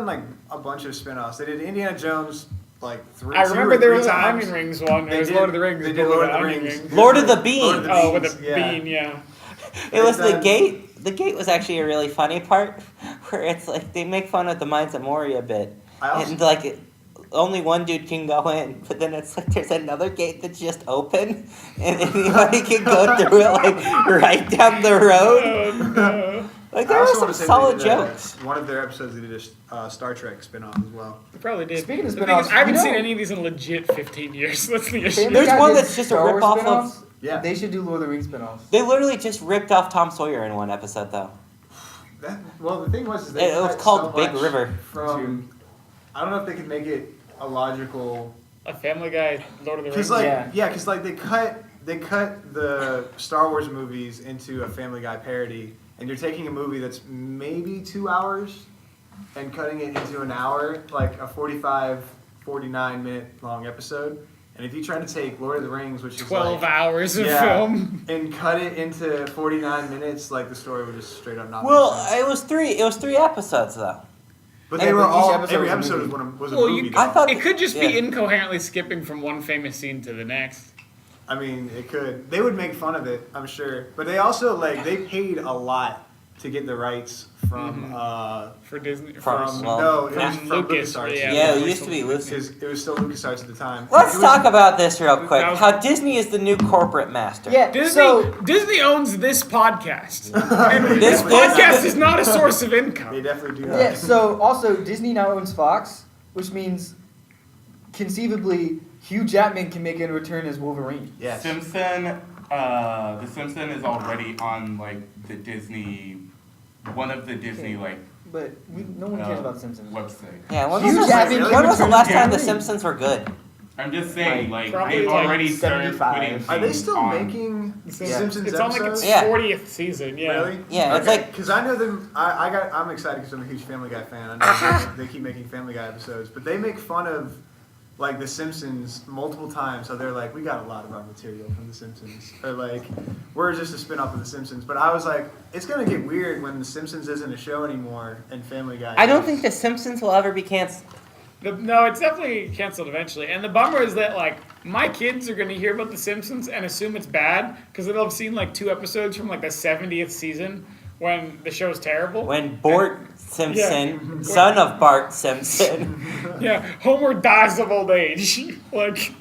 like a bunch of spin-offs. They did Indiana Jones like I remember there was an times. Onion Rings one. They There was did- Lord of the Rings. they but did with Lord of the Onion Rings. Lord of the Beans. Lord of the Oh, with Beans, a yeah. bean, yeah. It was the done- gate. The gate was actually a really funny part, where it's like they make fun of the Mines of Moria a bit, I also- and like only one dude can go in, but then it's like there's another gate that's just open, and anybody can go through it like right down the road. Oh, no. Like I there were also some wanna say solid they did, jokes. One of their episodes they did a Star Trek spin-off as well. They probably did. Speaking of The thing is, spin-offs, I haven't you seen know- any of these in legit 15 years. That's the issue. Family There's Guy one did that's just a Star Wars rip-off of- spin-offs. Yeah. They should do Lord of the Rings spin-offs. They literally just ripped off Tom Sawyer in one episode, though. Well, the thing was, is they It was cut called so Big much River. From, I don't know if they could make it a logical. A Family Guy, Lord of the Because Rings. like Yeah. because like they cut the Star Wars movies into a Family Guy parody, and you're taking a movie that's maybe 2 hours and cutting it into an hour, like a 49 minute long episode. And if you try to take Lord of the Rings, which is 12 like, hours of yeah, film. and cut it into 49 minutes, like the story would just straight up not Well, make sense. it was three episodes though. But Yeah, they were but each all episode every was a episode movie. was a Well, movie. you- though. I thought It could just be Yeah. incoherently skipping from one famous scene to the next. I mean, it could. They would make fun of it, I'm sure. But they also they paid a lot to get the rights from For Disney. From- for- well, no, it was from from Lucas, LucasArts. yeah. Yeah, it used to be Lucas. Because it was still LucasArts at the time. Let's It was- talk about this real quick. That was- How Disney is the new corporate master. Yeah, Disney, so Disney owns this podcast. And This this podcast is not a source of They income. definitely do yeah, that. so also Disney now owns Fox, which means conceivably Hugh Jackman can make a return as Wolverine. Yes. The Simpson is already on like the Disney, one of the Disney like But no one cares about Simpsons. website. Yeah, when Hugh was, Jackman when was the can last return time The as Simpsons were good? I'm just saying, like Probably, they've like, already started 75. putting. Are they things still on. making It's Simpsons on like episodes? its Yeah. 40th season, yeah. Really? Yeah, it's like- because I know them. I'm excited because I'm a huge Family Guy fan. I know they keep making Family Guy episodes, but they make fun of like The Simpsons multiple times. So they're like, we got a lot of our material from The Simpsons, or like, we're just a spin-off of The Simpsons. But I was like, it's gonna get weird when The Simpsons isn't a show anymore and Family Guy. I don't is. think The Simpsons will ever be canceled. No, it's definitely canceled eventually. And the bummer is that, like, my kids are going to hear about The Simpsons and assume it's bad because they'll have seen, like, 2 episodes from, like, the 70th season when the show's terrible. When Bart Simpson, son of Bart Simpson, Yeah, Homer dies of old age. Like,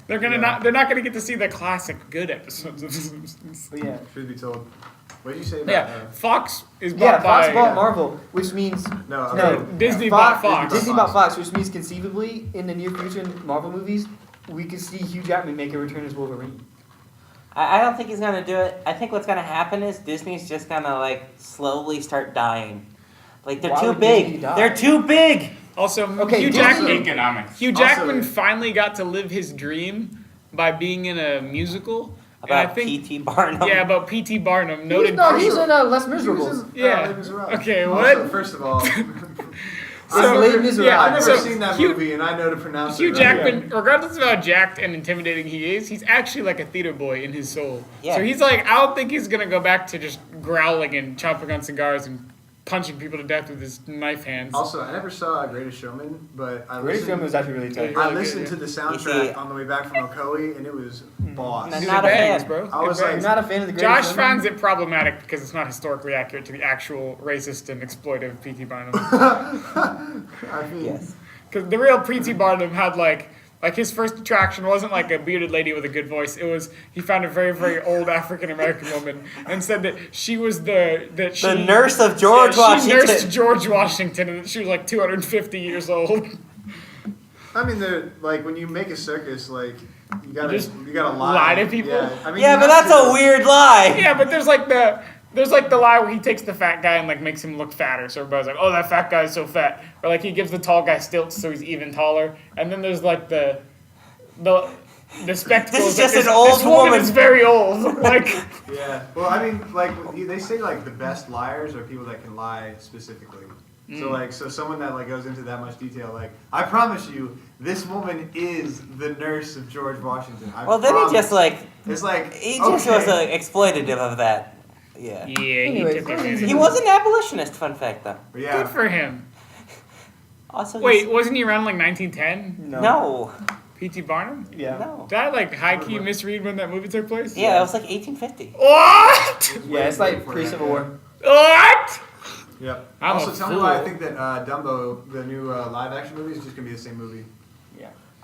they're not going to get to see the classic good episodes of The Simpsons. But yeah, Truth be told, What did you say about Yeah, Fox is bought Yeah, by. Fox bought Marvel, which means No, okay. no. Disney bought Fox. Disney bought Fox, which means conceivably in the near future in Marvel movies, we could see Hugh Jackman make a return as Wolverine. I don't think he's gonna do it. I think what's gonna happen is Disney's just gonna like slowly start dying. Like they're Why too would Disney big. die? They're too big. Also, Okay, Hugh Disney- Jackman. Economics. Hugh Jackman Also- finally got to live his dream by being in a musical. And I About think, P.T. Barnum. yeah, about P.T. Barnum, He's noted. in Les Miserables. Yeah. Okay, what? Also, first of all, So- Les Miserables. yeah, I've never so seen that Hugh- movie, and I know to pronounce Hugh it. Jackman, regardless of how jacked and intimidating he is, he's actually like a theater boy in his soul. Yeah. So he's like, I don't think he's gonna go back to just growling and chomping on cigars and punching people to death with his knife hands. Also, I never saw Greatest Showman, but I Greatest listened, Showman was actually really tight. Yeah. I really listened good, to the see- soundtrack on the way back from Ocoee, and it was boss. That's Good not a bangs, fan. bro. I Good was bangs. I'm not a fan of the Greatest Josh Showman. finds it problematic because it's not historically accurate to the actual racist and exploitive P.T. Barnum. I mean, Yes. Because the real P.T. Barnum had like his first attraction wasn't like a bearded lady with a good voice. It was he found a very, very old African American woman and said that she was the nurse of George She Washington. nursed George Washington and that she was like 250 years old. I mean, like when you make a circus, like you gotta just lie. lie to people? Yeah, I mean, Yeah, you but have that's to- a weird lie. Yeah, but there's like the lie where he takes the fat guy and like makes him look fatter, so everybody's like, oh, that fat guy is so fat, or like he gives the tall guy stilts so he's even taller, and then there's like the spectacle. This is that just an this old woman. is very old. Like, Yeah. Well, I mean, like they say, like the best liars are people that can lie specifically. So someone that like goes into that much detail, like I promise you, this woman is the nurse of George Washington. I Well, then he promise. just like It's like he just was exploitative of that. Yeah. yeah, Anyways, he took advantage. He was an abolitionist. Fun fact, though. But yeah. Good for him. Also, Wait, wasn't he around like 1910? no, P.T. Barnum? Yeah. no. Did I like high key misread when that movie took place? Yeah, it was like 1850. What? Yeah, it's like pre-Civil War. What? Yep. I'm Also, a tell me why I fool. think that Dumbo, the new live action movie, is just gonna be the same movie.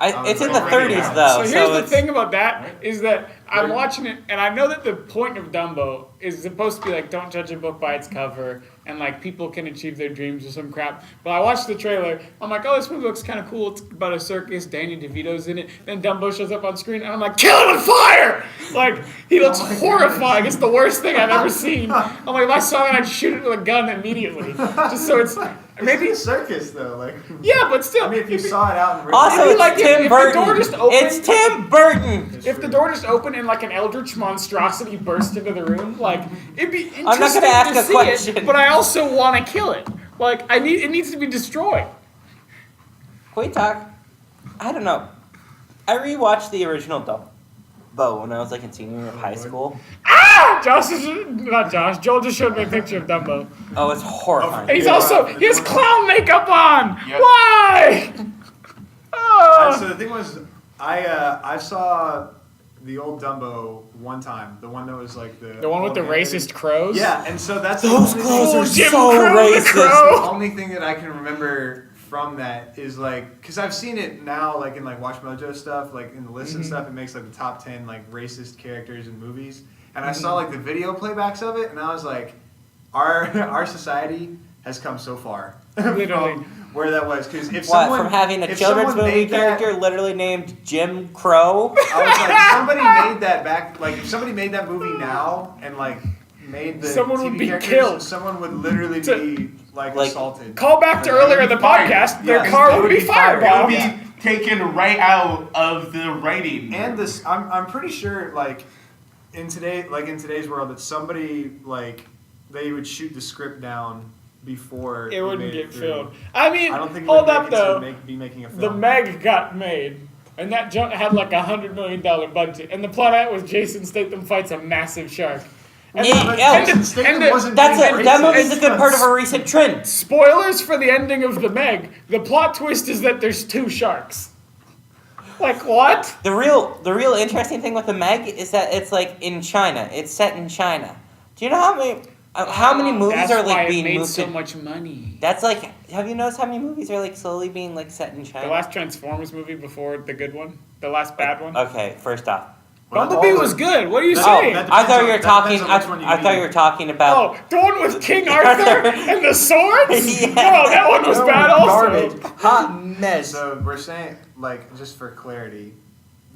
It's in the already 30s out. though, So here's the it's thing about that is that I'm Right. watching it and I know that the point of Dumbo is supposed to be like don't judge a book by its cover and like people can achieve their dreams or some crap. But I watched the trailer, I'm like, oh, this movie looks kind of cool. It's about a circus. Danny DeVito's in it. Then Dumbo shows up on screen and I'm like, kill him with fire! Like he looks horrifying. It's the worst thing I've ever seen. I'm like, if I saw that, I'd shoot it with a gun immediately. Just so it's maybe It's a circus though, like. yeah, but still. I mean, if you saw it out in real also Maybe it's like if Tim the Burton. door just opened- It's Tim Burton. If the door just opened and like an eldritch monstrosity burst into the room, like it'd be interesting not gonna ask to a see question. it, but I also want to kill it. Like it needs to be destroyed. Can we talk? I don't know. I rewatched the original Dumbo when I was like in senior year of high school. Joel just showed me a picture of Dumbo. Oh, it's horrifying. And he Yeah. has clown makeup on. Yep. Why? Oh. So the thing was, I saw the old Dumbo one time, the one that was like The one with the racist crows. Yeah, and so that's Those the only clothes thing- are Jim so Crow the racist. Crow. The only thing that I can remember from that is like, because I've seen it now, like in like Watch Mojo stuff, like in the list and stuff, it makes like the top 10 like racist characters in movies. And I saw like the video playbacks of it, and I was like, our society has come so far Literally. from where that was. Because if What, someone from having a if children's someone movie made that- character literally named Jim Crow? I was like, if somebody made that back, like if somebody made that movie now and like made the Someone TV would be characters, killed. someone would literally To- be like assaulted. Call back to earlier in the podcast. Their Yeah. car would be Fired. It firebombed. would be taken right out of the writing. And this, I'm pretty sure like in today's world that somebody like they would shoot the script down before It wouldn't made get through. filled. I mean, I don't think hold they'd up though. be making a film. The Meg got made, and that junk had like $100 million budget, and the plot out was Jason Statham fights a massive shark. And Yeah, But yeah. Jason Statham and the- wasn't That being movie's a racist. good part of a recent trend. spoilers for the ending of the Meg. The plot twist is that there's two sharks. Like what? The real interesting thing with the Meg is that it's like in China. It's set in China. Do you know how many movies That's are why like it being made moved so to? much money. That's like, have you noticed how many movies are like slowly being like set in China? The last Transformers movie before the good one, the last bad one. Okay, first off, Bumblebee was good. What are you No, saying? that- I thought you were That talking. depends on which one you I thought you mean. were talking about. Oh, the one with King Arthur and the swords? Yeah. No, that one was bad also. Garbage. Hot mess. So we're saying, like, just for clarity,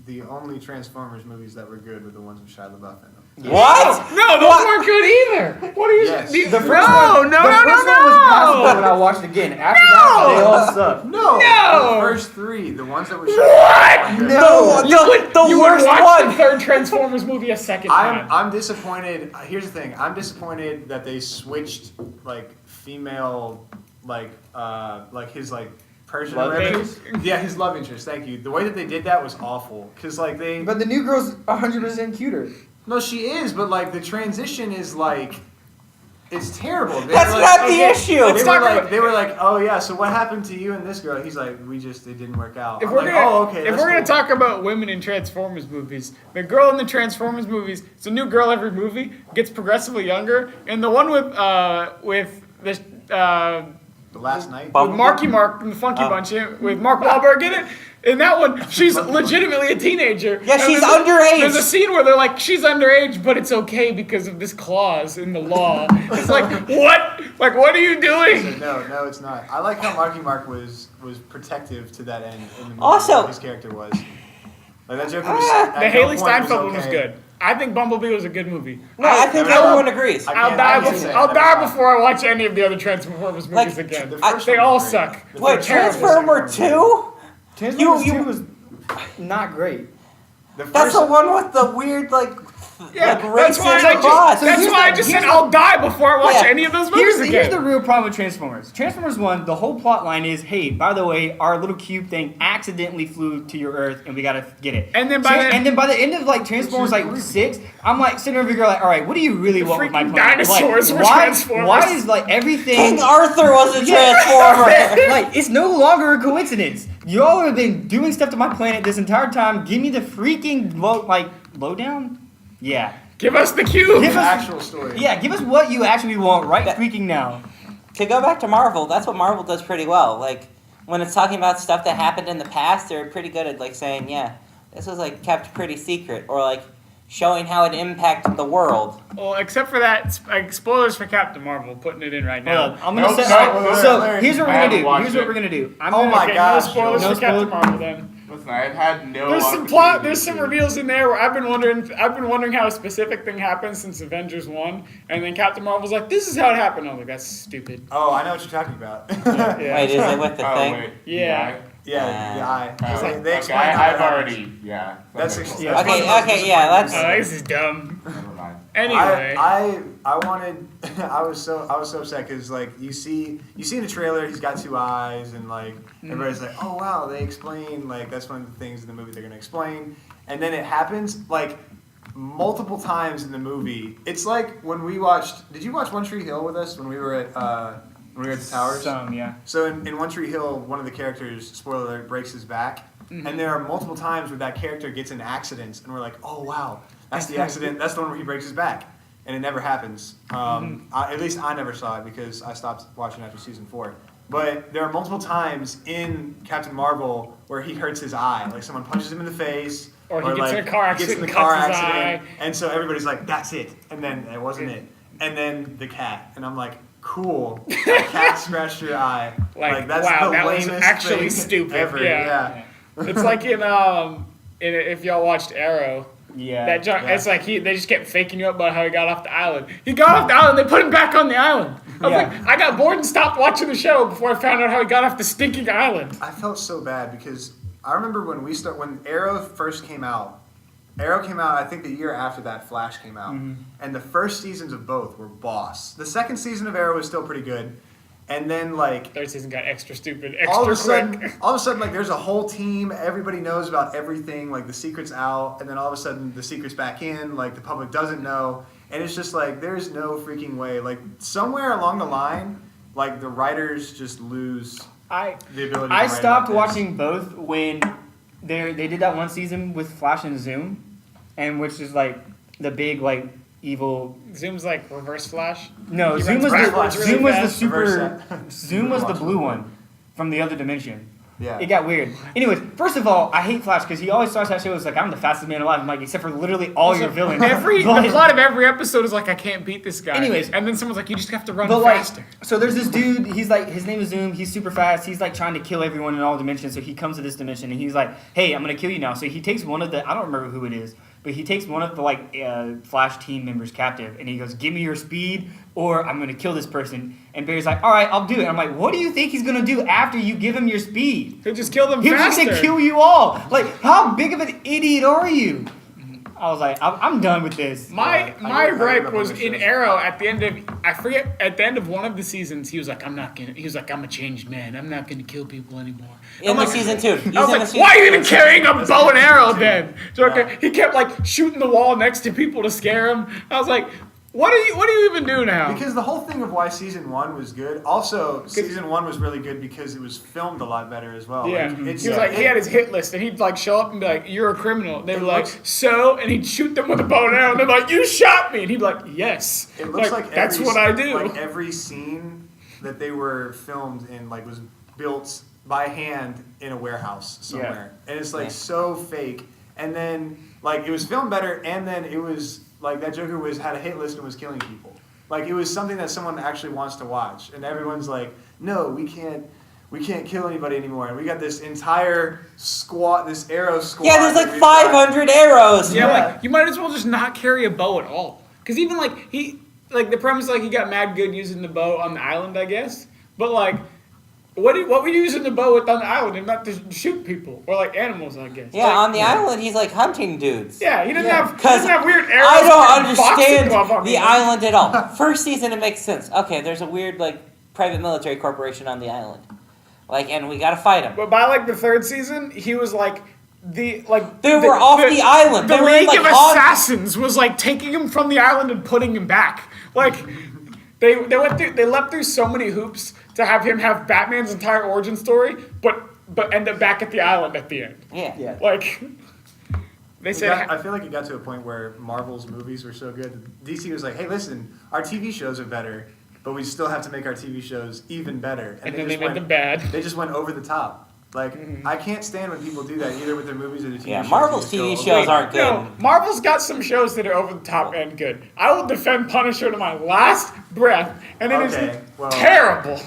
the only Transformers movies that were good were the ones with Shia LaBeouf in them. What? No, those weren't good either. What are you Yes. saying? The first one, the first one was passable when I watched it again. After that, they all suck. No! No! The first three, the ones that were What? No. You would worst watch one. the third Transformers movie a second time. I'm disappointed. Here's the thing. I'm disappointed that they switched like female, like his like Persian Love whatever. interest? Yeah, his love interest. Thank you. The way that they did that was awful. Cause like they. But the new girl's 100% cuter. No, she is. But like the transition is like. It's terrible. They That's were not like, the issue. They were like, oh yeah. So what happened to you and this girl? He's like, it didn't work out. If I'm we're like, gonna, oh okay. if that's we're gonna cool. talk about women in Transformers movies, the girl in the Transformers movies, it's a new girl every movie, gets progressively younger, and the one with this The last night. Bum- with Marky Mark and the Funky Oh. Bunch with Mark Wahlberg in it. In that one, she's legitimately a teenager. Yeah, And she's there's underage. There's a scene where they're like, she's underage, but it's okay because of this clause in the law. It's like, what? Like, what are you doing? No, it's not. I like how Marky Mark was protective to that end in the movie. Also- his character was. Like that joke was. The Haley Steinfeld one was good. I think Bumblebee was a good movie. No, I think everyone agrees. I I'll can't- die. I can't say I'll I die never saw before I watch any of the other Transformers movies Like, again. The first They one all was great. suck. The Wait, first one was Transformer great. 2? Transformers You- 2 was not great. The That's first the one with the weird, like, Yeah, like that's why racist boss. I just said I'll die before I watch Yeah. any of those movies Here's the again. real problem with Transformers. Transformers 1, the whole plot line is, hey, by the way, our little cube thing accidentally flew to your Earth and we gotta get it. And then by the end of like Transformers like 6, I'm like sitting over here like, all right, what do you really want with my freaking planet? dinosaurs like, were Transformers. Why is like everything King Arthur was a Yeah. Transformer. like it's no longer a coincidence. Y'all have been doing stuff to my planet this entire time. Give me the freaking lowdown. Yeah. Give us the cube. Give The us- actual story. Yeah, give us what you actually want right That- freaking now. To go back to Marvel, that's what Marvel does pretty well. Like, when it's talking about stuff that happened in the past, they're pretty good at, like, saying, yeah, this was, like, kept pretty secret. Or, like, showing how it impacted the world. Well, except for that, spoilers for Captain Marvel. Putting it in right now. Hold on, I'm gonna Nope, say. nope, alright, so Larry, here's what we're I gonna haven't do. watched Here's what it. we're gonna do. Oh my Okay, gosh, no spoilers no for Captain spoilers. Marvel then. Listen, I've had no. There's some plot. opportunity There's some to- reveals in there where I've been wondering how a specific thing happened since Avengers 1, and then Captain Marvel's like, "This is how it happened." I'm like, "That's stupid." Oh, I know what you're talking about. Yeah. Wait, is it with the Oh thing? wait. Yeah. Yeah, the eye. Oh, They okay, explain how I've that happens. already. Yeah. That's makes ex- sense. Yeah. Okay, one of the most okay, yeah, disappointing let's- This is dumb. Never mind. Anyway. I wanted. I was so upset because like you see in the trailer he's got two eyes and like everybody's like, oh wow, they explain like that's one of the things in the movie they're gonna explain, and then it happens like multiple times in the movie. It's like when we watched. Did you watch One Tree Hill with us when we were at the towers? Some, yeah. So in One Tree Hill, one of the characters, spoiler alert, breaks his back. And there are multiple times where that character gets in accidents, and we're like, oh wow, that's the accident. That's the one where he breaks his back, and it never happens. At least I never saw it because I stopped watching after season 4. But there are multiple times in Captain Marvel where he hurts his eye, like someone punches him in the face, Or he gets like, in a car he gets accident in and the car cuts his accident, eye. and so everybody's like, that's it, and then it wasn't it, and then the cat, and I'm like, cool, that cat scratched your eye, Like, that's wow, the that was lamest actually thing stupid, ever. yeah. It's like in if y'all watched Arrow. Yeah. That Yeah. It's like they just kept faking you up about how he got off the island. He got off the island, they put him back on the island. I was Yeah. like, I got bored and stopped watching the show before I found out how he got off the stinking island. I felt so bad because I remember when Arrow first came out. Arrow came out, I think the year after that Flash came out, and the first seasons of both were boss. The second season of Arrow was still pretty good, and then like Third season got extra stupid, all of extra a quick. sudden, like there's a whole team. Everybody knows about everything. Like the secret's out, and then all of a sudden the secret's back in. Like the public doesn't know, and it's just like there's no freaking way. Like somewhere along the line, like the writers just lose the ability. I to write stopped about this. watching both when they did that one season with Flash and Zoom, and which is like the big like evil. Zoom's like reverse Flash. No, He Zoom runs was backwards the really Zoom was the fast. super. Reverse that. Zoom was the blue one from the other dimension. Yeah. It got weird. Anyways, first of all, I hate Flash because he always starts that show as like, I'm the fastest man alive. I'm like, except for literally all your villains. The plot of every episode is like, I can't beat this guy. Anyways. And then someone's like, you just have to run But faster. so there's this dude, he's like, his name is Zoom, he's super fast, he's like trying to kill everyone in all dimensions, so he comes to this dimension and he's like, hey, I'm gonna kill you now. So he takes one of the, I don't remember who it is, but he takes one of the Flash team members captive and he goes, give me your speed or I'm gonna kill this person. And Barry's like, all right, I'll do it. I'm like, what do you think he's gonna do after you give him your speed? He'll just kill them He's faster. just gonna kill you all. Like, how big of an idiot are you? I was like, I'm done with this. My I gripe agree was with in this. Arrow at the end of at the end of one of the seasons he was like I'm a changed man. I'm not gonna kill people anymore. In the season 2. I was like, why are you even carrying a bow and arrow then? Joker, he kept like shooting the wall next to people to scare him. I was like, what do you even do now? Because the whole thing of why season 1 was good. Also, season 1 was really good because it was filmed a lot better as well. Yeah, Like, it's, he was like he had his hit list, and he'd like show up and be like, "You're a criminal." And they'd be like, looks- "So," and he'd shoot them with a bow and arrow, and they're like, "You shot me," and he'd be like, "Yes." It looks like that's every, what I do. Like every scene that they were filmed in, like, was built by hand in a warehouse somewhere, and it's like so fake. And then like it was filmed better, and then it was like that Joker had a hit list and was killing people. Like it was something that someone actually wants to watch, and everyone's like, "No, we can't kill anybody anymore." And we got this entire squad, this arrow squad. Yeah, there's that like we've got. 500 arrows. Yeah, like you might as well just not carry a bow at all. Because even like the premise like he got mad good using the bow on the island, I guess. But like, what were you using the bow with on the island and not to shoot people or like animals, I guess. Yeah, Like, on the island, he's like hunting dudes. Yeah, he didn't have Because weird arrows. I don't and boxing understand glove on the him. island at all. First season, it makes sense. Okay, there's a weird like private military corporation on the island, like, and we gotta fight them. But by like the third season, he was like They were off the island. The They were League like of on. Assassins was like taking him from the island and putting him back. Like they leapt through so many hoops to have him have Batman's entire origin story, but end up back at the island at the end. Yeah. Like they said. I feel like it got to a point where Marvel's movies were so good that DC was like, "Hey, listen, our TV shows are better, but we still have to make our TV shows even better." And then they just made them bad. They just went over the top. Like, I can't stand when people do that, either with their movies or their TV Yeah, shows. Marvel's They TV just go, shows "Okay." aren't good. No, Marvel's got some shows that are over the top and good. I will defend Punisher to my last breath, and it Okay, is well- terrible.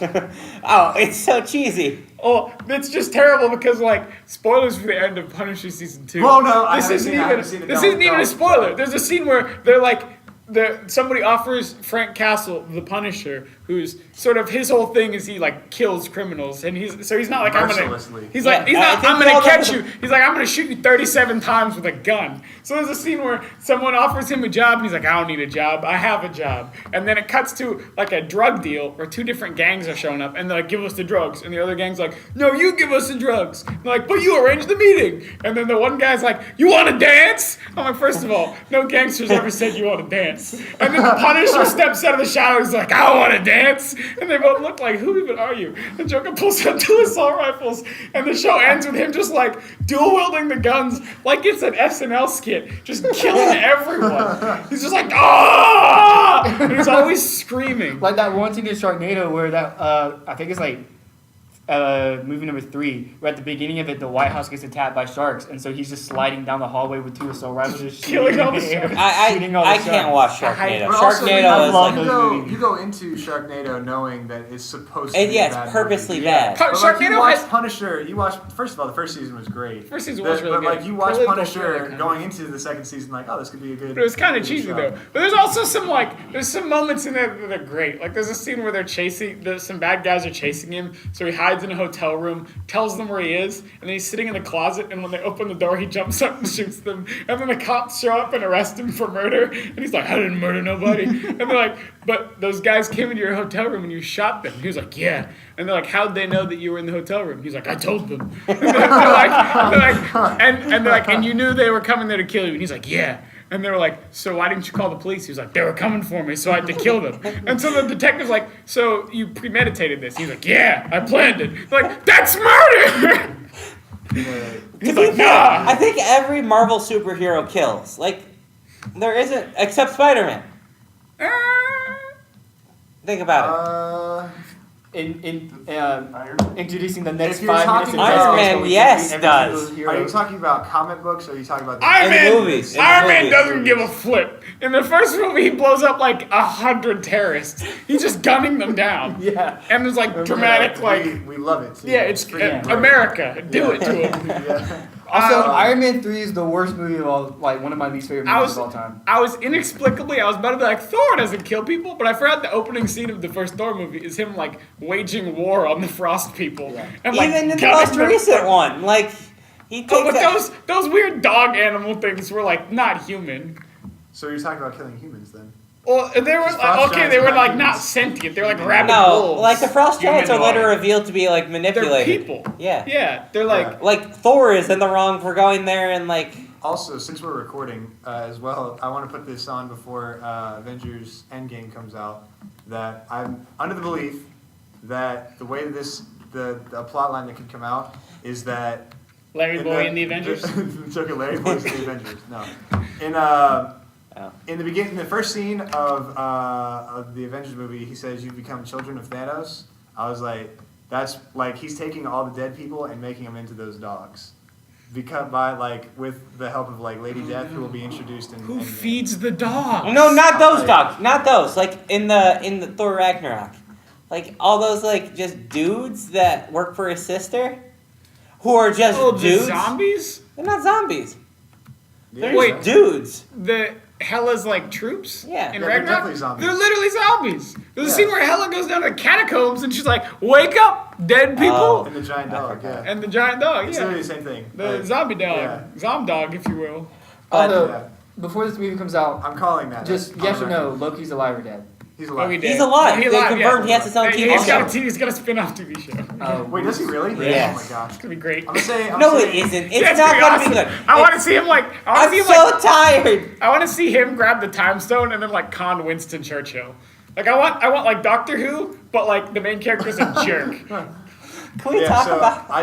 Oh, it's so cheesy. Oh, it's just terrible because, like, spoilers for the end of Punisher season 2. Well, no, I this haven't isn't seen it. I even haven't seen it. this Don't- isn't even a don't. spoiler. There's a scene where they're like, somebody offers Frank Castle, the Punisher, who's sort of his whole thing is he like kills criminals, and he's not like Mercilessly. I'm gonna catch you. He's like I'm gonna shoot you 37 times with a gun. So there's a scene where someone offers him a job, and he's like, I don't need a job, I have a job. And then it cuts to like a drug deal where two different gangs are showing up, and they're like, give us the drugs, and the other gang's like, no, you give us the drugs. And they're like, but you arranged the meeting. And then the one guy's like, you want to dance? I'm like, first of all, no gangster's ever said you want to dance. And then the Punisher steps out of the shadows, he's like, I want to dance. And they both look like, who even are you? And Joker pulls out two assault rifles, and the show ends with him just like dual wielding the guns like it's an SNL skit, just killing everyone. He's just like, ah! And he's always screaming. Like that one scene in Sharknado where that, I think it's like movie number 3, where at the beginning of it, the White House gets attacked by sharks, and so he's just sliding down the hallway with two assault rifles, just Killing shooting all in the the air, I shooting all the can't sharks. watch Sharknado. But also, Sharknado is love like, those you go into Sharknado knowing that it's supposed to and be yeah, a it's bad purposely movie. bad. Pu- But like you Sharknado watch has- Punisher, first of all, the first season was great. First season was really But like good. you watch Political Punisher thriller kind of. going into the second season, like, oh, this could be a good. But it was kind of good cheesy show. though. But there's also some there's some moments in there that are great. Like there's a scene where they're some bad guys are chasing him, so he hides in a hotel room, tells them where he is, and then he's sitting in the closet, and when they open the door, he jumps up and shoots them. And then the cops show up and arrest him for murder, and he's like, I didn't murder nobody. And they're like, but those guys came into your hotel room and you shot them. And he was like, yeah. And they're like, how'd they know that you were in the hotel room? He's like, I told them. And they're like, and you knew they were coming there to kill you? And he's like, yeah. And they were like, so why didn't you call the police? He was like, they were coming for me, so I had to kill them. And so the detective's like, so you premeditated this? He's like, yeah, I planned it. They're like, that's murder! He's like, nah. I think every Marvel superhero kills. Like, there isn't, except Spider-Man. Think about introducing the next If you're 5 talking minutes. about- Iron Man, yes, does. Are you talking about comic books or are you talking about Iron In the Man, movies, in the Iron Man movies. doesn't give a flip. In the first movie, he blows up like 100 terrorists. He's just gunning them down. Yeah. And there's like dramatic, like, we love it. Too. yeah, it's freaking great. America. Do it to him. Yeah. Also, Iron Man 3 is the worst movie of all, like one of my least favorite I movies was, of all time. I was inexplicably, I was about to be like, Thor doesn't kill people, but I forgot the opening scene of the first Thor movie is him like waging war on the Frost people. Yeah. And, like, Even in the gunning most them. recent one, like he Oh, takes but a- those weird dog animal things were like not human. So you're talking about killing humans then? Well, they were Frost like, okay, giants they were are not like not humans. sentient. They were like rabid no, wolves. like the Frost Giants are later Humanoid. revealed to be like They're manipulated. people. Yeah. Yeah, they're like. Yeah. Like Thor is in the wrong for going there and like. Also, since we're recording as well, I want to put this on before Avengers Endgame comes out. That I'm under the belief that the way that the plot line that could come out is that Larry Boy in the Avengers? Took a Larry Boy in the Avengers. No, in the beginning, the first scene of the Avengers movie, he says, "You become children of Thanos." I was like, that's like he's taking all the dead people and making them into those dogs. Because with the help of like Lady Death, who will be introduced in Who Endgame. feeds the dog? No, not those Like- dogs. Not those. Like in the Thor Ragnarok, like all those like just dudes that work for his sister, who are just Oh, the dudes. zombies? They're not zombies. They're Wait. just dudes. The Hela's like troops? Yeah. In Yeah, they're Ragnarok? definitely zombies. They're literally zombies. There's a Yeah. scene where Hela goes down to the catacombs and she's like, "Wake up, dead people!" Oh. And the giant dog, yeah. And the giant dog, It's yeah. literally the same thing. The Like, zombie dog. yeah. Zom dog, if you will. Although, yeah. before this movie comes out, I'm calling that. just on yes the or no, record. Loki's alive or dead? He's Oh, alive. he did. He's alive. He's They alive, confirmed yeah. he has his own Hey, TV show. He's got a spin-off TV show. Wait, does he really? Yes. Oh my gosh. It's gonna be great. I'm gonna say. No, it isn't. It's Yeah, not gonna gonna be be good. awesome. I want to see him like. I want I'm to see him so like. tired. I want to see him grab the time stone and then like con Winston Churchill. Like I want like Doctor Who, but like the main character's a jerk. Can we Yeah, talk so about? I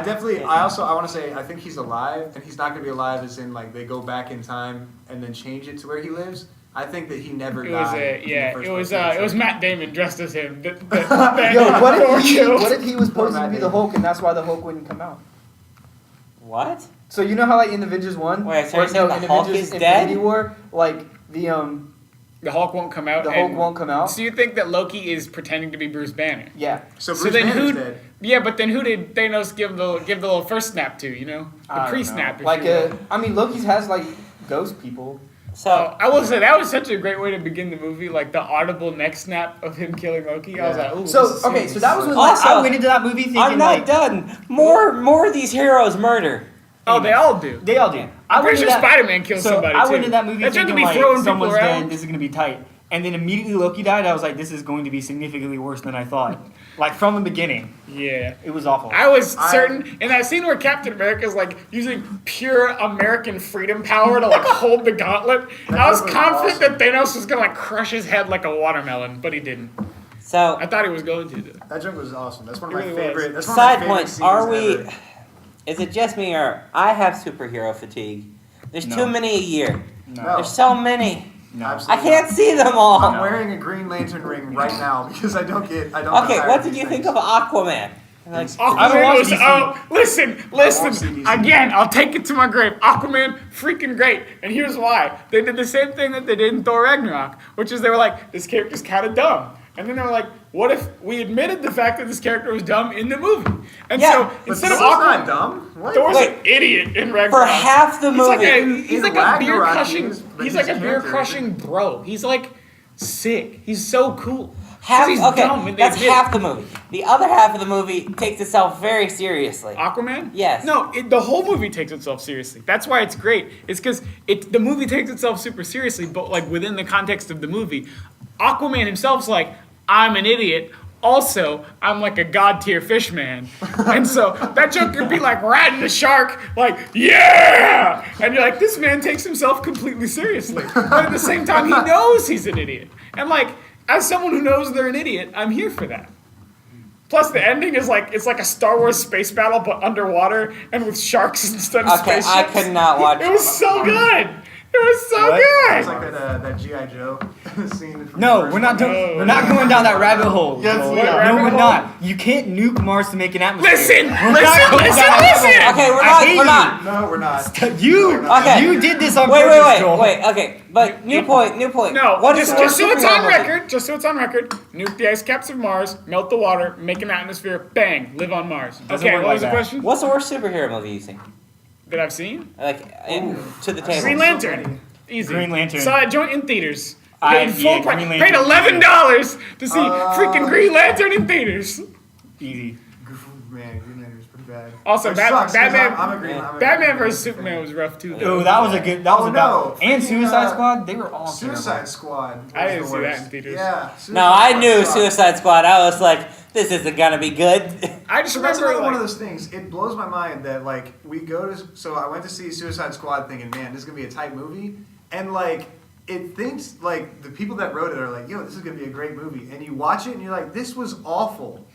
want to say I think he's alive, and he's not gonna be alive as in like they go back in time and then change it to where he lives. I think that he never It was died. it was Matt Damon dressed as him. Yo, what Thor if he killed. was supposed to Matt be the Damon. Hulk and that's why the Hulk wouldn't come out? What? So you know how like in Avengers 1? Wait, so or you're saying in the Hulk Avengers is Infinity dead? War, like the Hulk won't come out. the Hulk and- won't come out? So you think that Loki is pretending to be Bruce Banner? Yeah. So So Bruce then Banner's who? dead. Yeah, but then who did Thanos give the little first snap to? You know, I the don't pre-snap. know. if Like you will. I mean Loki's has like ghost people. So I will say that was such a great way to begin the movie, like the audible neck snap of him killing Loki. I was Yeah. like, ooh. So this is okay, serious. so that was when like, Also, I went into that movie thinking I'm not like done. More of these heroes murder. Oh, they all do. they all do. I'm I pretty went sure into that- Spider-Man killed So somebody I too. went into that movie That's thinking to be like throwing people someone's around. dead, this is gonna be tight. And then immediately Loki died. I was like, this is going to be significantly worse than I thought. Like from the beginning, Yeah. it was awful. I was certain in that scene where Captain America's like using pure American freedom power to like hold the gauntlet. I was was confident awesome. that Thanos was gonna like crush his head like a watermelon, but he didn't. So I thought he was going to. Though. That joke was awesome. That's one of It my really was. favorite. That's one of my side favorite point: scenes are we? ever. Is it just me or I have superhero fatigue? There's No. too many a year. no, There's so many. no. I Absolutely can't not. see them all. I'm wearing a Green Lantern ring right now because I don't Okay, get tired what of did these you think things. of Aquaman? Like, Aquaman watch was DC. listen, see DC. again. I'll take it to my grave. Aquaman, freaking great, and here's why. They did the same thing that they did in Thor Ragnarok, which is they were like, this character's kind of dumb, and then they were like, what if we admitted the fact that this character was dumb in the movie? And Yeah, so But instead of Thor's Aquaman, not dumb. What? Thor's Wait. an idiot in Ragnarok. for half the He's like movie. a, he's In like a beer Ragnarok, crushing. he is, but He's his like a beer character crushing bro. He's like sick. He's so cool. 'Cause half, he's okay, dumb and they that's admit it. half the movie. The other half of the movie takes itself very seriously. Aquaman? Yes. No, the whole movie takes itself seriously. That's why it's great. It's because the movie takes itself super seriously, but like within the context of the movie, Aquaman himself's like, I'm an idiot. Also, I'm like a god tier fish man. And so that joke could be like riding the shark, like, yeah! And you're like, this man takes himself completely seriously. But at the same time, he knows he's an idiot. And like, as someone who knows they're an idiot, I'm here for that. Plus, the ending is like, it's like a Star Wars space battle, but underwater and with sharks instead of Okay, spaceships. I could not watch. It was so good. It was so What? It's good. like that G.I. Joe scene. From No, the we're not first we're not going down that rabbit hole. Yes, Joel. we are. No, Rabbit we're hole? not. You can't nuke Mars to make an atmosphere. Listen, We're not going listen, down that listen. Okay, we're I not. hate We're not. No, we're not. Okay. You did this on Wait, purpose, Joel. wait. Okay, but new point. No, What is just, the just so worst it's superhero on movie? record. Just so it's on record. Nuke the ice caps of Mars, melt the water, make an atmosphere. Bang, live on Mars. Doesn't Okay, work what like was the that. question? What's the worst superhero movie you think? That I've seen? Like, to the table. Green Lantern. Easy. Green Lantern. Saw that joint in theaters. I- Paid full yeah, price. Green Paid Lantern. $11 to see freaking Green Lantern in theaters. Easy. Man, Green Lantern's pretty bad. Also, Which sucks, 'cause Batman. I'm a Green Batman vs Superman was rough too. Oh, Though. that was a good. That was Oh, about. no. And Freaking, Suicide Squad, they were all Suicide terrible. Squad. I was didn't the see that worst. in theaters. Yeah. No, I knew sucked. Suicide Squad. I was like, this isn't gonna be good. I just So that's remember another one of like, those things. It blows my mind that like we go to. So I went to see Suicide Squad, thinking, man, this is gonna be a tight movie, and like it thinks like the people that wrote it are like, yo, this is gonna be a great movie, and you watch it and you're like, this was awful.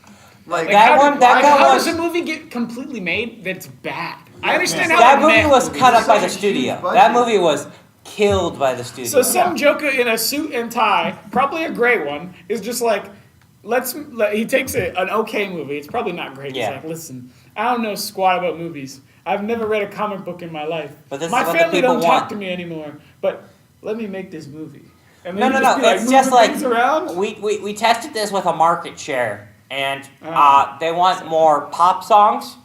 Like That one- that guy how was- does a movie get completely made that's bad? I understand Yeah. how That they're movie made. was cut up by the Such a huge studio. budget. That movie was killed by the studio. So some joker in a suit and tie, probably a gray one, is just like, he takes an okay movie. It's probably not great. Yeah. He's like, listen, I don't know squat about movies. I've never read a comic book in my life. But this is my what the family people don't want. talk to me anymore. But let me make this movie. And No, then no, you no. be It's just moving like things around. we tested this with a market share, and they want more pop songs,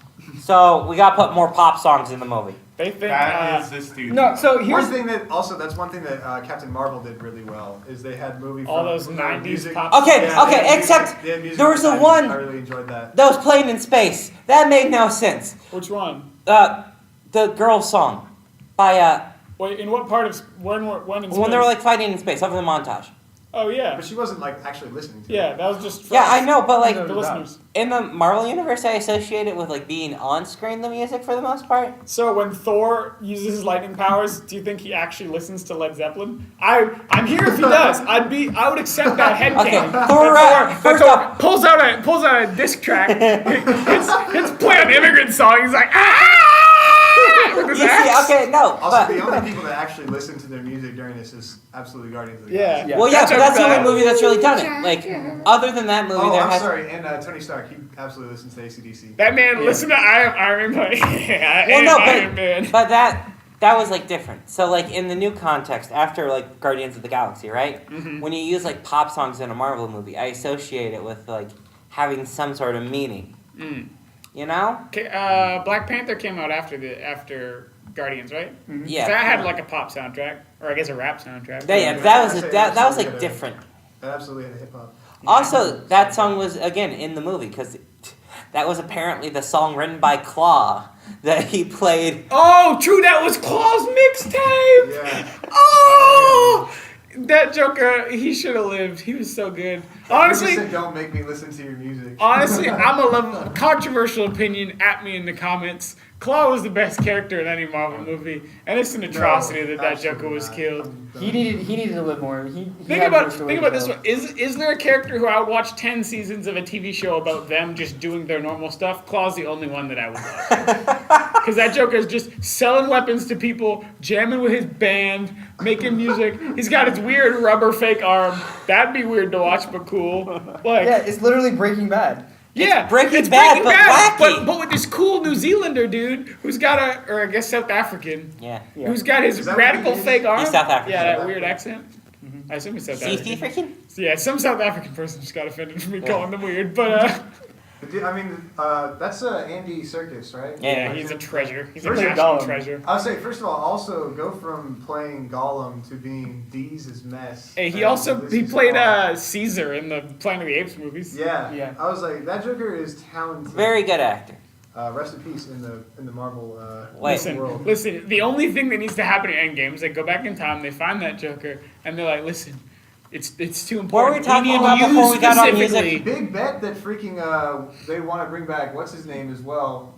so we got to put more pop songs in the movie. They think That is the studio. No, so one here's thing that also that's one thing that Captain Marvel did really well is they had movie All from those from 90s music. pop Okay, Yeah, okay, they had except music- they had music there was from a the 90s. one I really enjoyed that. that was playing in space. That made no sense. which one? The girl song by Wait, in what part of when in when they space? were like fighting in space over the montage. Oh yeah, But she wasn't like actually listening to yeah. it. That was just for Yeah, I know, but like the listeners. in the Marvel universe, I associate it with like being on screen the music for the most part. So when Thor uses his lightning powers, do you think he actually listens to Led Zeppelin? I'm here if he does. I would accept that headcanon. Okay, That Thor, first Thor off, pulls out a disc track. It's play an immigrant song. He's like with you his see, axe. okay, no, Also, but the only people that actually listen to their music during this is absolutely Guardians of the Yeah. Galaxy. Yeah. well, yeah, but that's the okay. only movie that's really done it. Like, other than that movie, Oh, there I'm has. sorry, and Tony Stark, he absolutely listens to AC/DC. That man, listen to Iron Man. Well, no, Iron Man. but that was like different. So like in the new context, after like Guardians of the Galaxy, right? Mm-hmm. When you use like pop songs in a Marvel movie, I associate it with like having some sort of meaning. You know? Okay, Black Panther came out after Guardians, right? Yeah. That had like a pop soundtrack, or I guess a rap soundtrack. That was like different. That absolutely had a hip hop. Also, that song was again in the movie because that was apparently the song written by Claw that he played. Oh, true. That was Claw's mixtape. Yeah. Oh, that Joker. He should have lived. He was so good. You Honestly, said, don't make me listen to your music. I'm a love controversial opinion. At me in the comments. Claw was the best character in any Marvel movie, and it's an atrocity that Joker was killed. he needed to live more. He Think had about more story to this tell. one. Is there a character who I would watch 10 seasons of a TV show about them just doing their normal stuff? Claw's the only one that I would watch. Because that Joker's just selling weapons to people, jamming with his band, making music. He's got his weird rubber fake arm. That'd be weird to watch, but cool. Like, Yeah, it's literally Breaking Bad. yeah, Breaking Bad, but wacky. But with this cool New Zealander dude who's got or I guess South African, Yeah. who's got his Is that what radical he is? fake arm. He's South African. Yeah, that weird accent. I assume he's South Ceesty African. freaking? Yeah, some South African person just got offended for me calling them weird, but I mean, that's Andy Serkis, right? Yeah. he's a treasure. He's a Where's your national Gollum? treasure. I would say, first of all, also go from playing Gollum to being Deez's mess. Hey, he And played Ulysses Caesar in the Planet of the Apes movies. Yeah. Yeah. I was like, that Joker is talented. Very good actor. Rest in peace in the Marvel Wait. world. Listen. The only thing that needs to happen in Endgame is they go back in time, they find that Joker, and they're like, listen, it's too What were we important. talking need about you before we got on specifically." music? Big bet that freaking they want to bring back what's his name as well.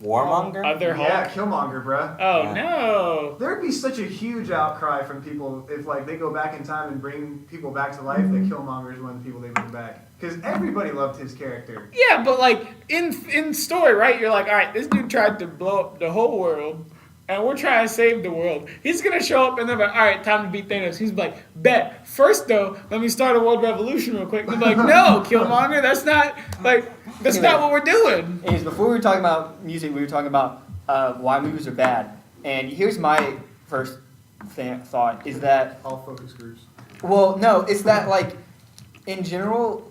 Warmonger? Other Hulk. Yeah, Killmonger, bruh. Oh Yeah. no. There'd be such a huge outcry from people if like they go back in time and bring people back to life that Killmonger is one of the people they bring back. Because everybody loved his character. Yeah, but like in story, right? You're like, all right, this dude tried to blow up the whole world, and we're trying to save the world. He's gonna show up and they're like, all right, time to beat Thanos. He's like, bet. First though, let me start a world revolution real quick. And they're like, no, Killmonger, that's not what we're doing. Anyways, before we were talking about music, we were talking about why movies are bad. And here's my first thought is that All focus groups. well, no, it's that like in general,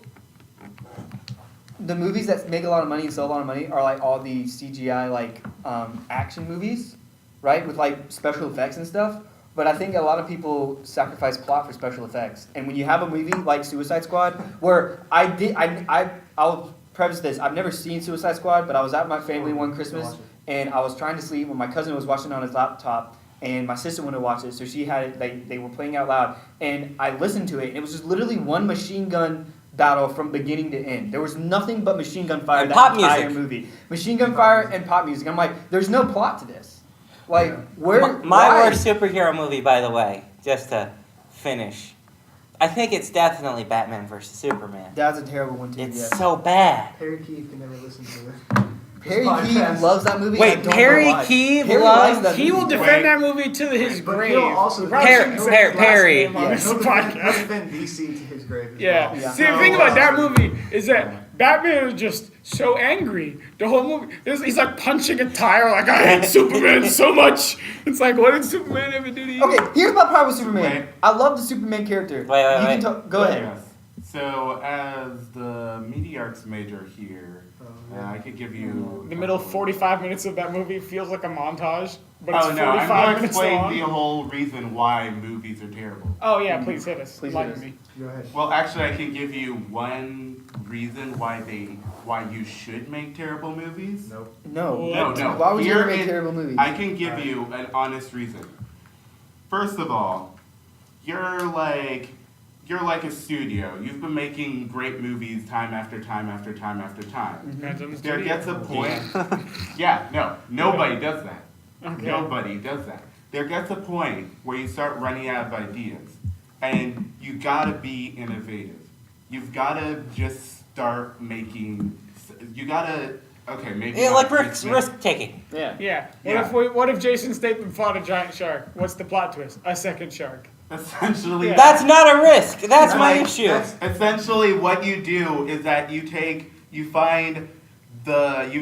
the movies that make a lot of money and sell a lot of money are like all the CGI like action movies, right? With like special effects and stuff. But I think a lot of people sacrifice plot for special effects. And when you have a movie like Suicide Squad, where I'll preface this, I've never seen Suicide Squad, but I was at my family one Christmas and I was trying to sleep when my cousin was watching it on his laptop. And my sister wanted to watch it, so she had it. They were playing out loud, and I listened to it. And it was just literally one machine gun battle from beginning to end. There was nothing but machine gun fire And that pop entire music. movie. Machine gun fire and pop music. I'm like, there's no plot to this. Like, where? My why? worst superhero movie, by the way, just to finish. I think it's definitely Batman versus Superman. That's a terrible one too. It's Yes. so bad. Harry Keith can never listen to it. Perry podcast. Keith loves that movie. Wait, and I don't Perry know why. Keith Perry loves- likes that He will movie. defend that movie to his But grave. he'll also We probably shouldn't say his last Perry. name on Yeah. this He'll podcast. defend DC to his grave. As Yeah. well. Yeah. See, the thing about that movie is that Batman is just so angry. The whole movie, he's like punching a tire, like, I hate Superman so much. It's like, what did Superman ever do to you? Okay, here's my problem with Superman. Wait. I love the Superman character. Wait, You wait. can go ahead. Yes. So, as the media arts major here, I could give you The middle 45 minutes of that movie feels like a montage, but it's Oh no, I'm 45 going to minutes explain long. the whole reason why movies are terrible. Oh yeah, please hit us. Please Enlighten hit us. me. Go ahead. Well, actually, I can give you one reason why you should make terrible movies. Nope. No. No. Why would you Here ever make is- terrible movies? I can give you an honest reason. First of all, you're like a studio. You've been making great movies time after time after time after time. Depends on the There studio. gets a point. Yeah, no, nobody does that. Okay. Nobody does that. There gets a point where you start running out of ideas, and you gotta be innovative. You've gotta just start making. You gotta. Okay, maybe. Yeah, not like just risk taking. Yeah. Yeah. Yeah. What if Jason Statham fought a giant shark? What's the plot twist? A second shark. Essentially, Yeah. That's not a risk. That's my like, issue. that's essentially what you do is that you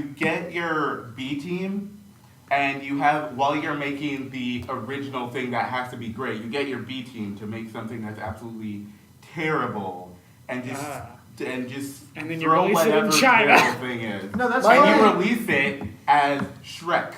get your B team, and you have, while you're making the original thing that has to be great, you get your B team to make something that's absolutely terrible, and just And then you throw release it in whatever China. terrible thing is. No, that's And fine. you release it as Shrek.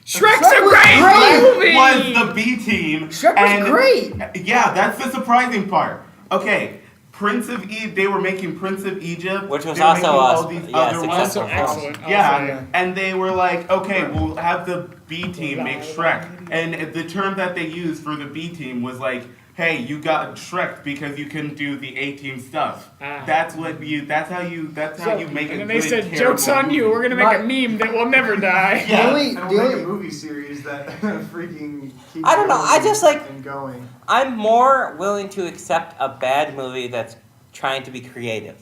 Shrek's Shrek a was great great! movie. Was the B team. Shrek was and great! Yeah, that's the surprising part. Okay, Prince of Egypt, they were making Prince of Egypt. Which was they were also making a- all these yeah, other successful ones. Also film. excellent. Yeah, Also, and they were like, okay, we'll have the B team make Shrek. And the term that they used for the B team was like, hey, you got Shrek because you couldn't do the A team stuff. Ah. That's how you make and a then they good, said, terrible joke's on you, movie." we're gonna make a meme that will never die. Yeah. The only, And the we'll make a only, movie series that freaking keeps I don't know, I just like- and going. I'm more willing to accept a bad movie that's trying to be creative.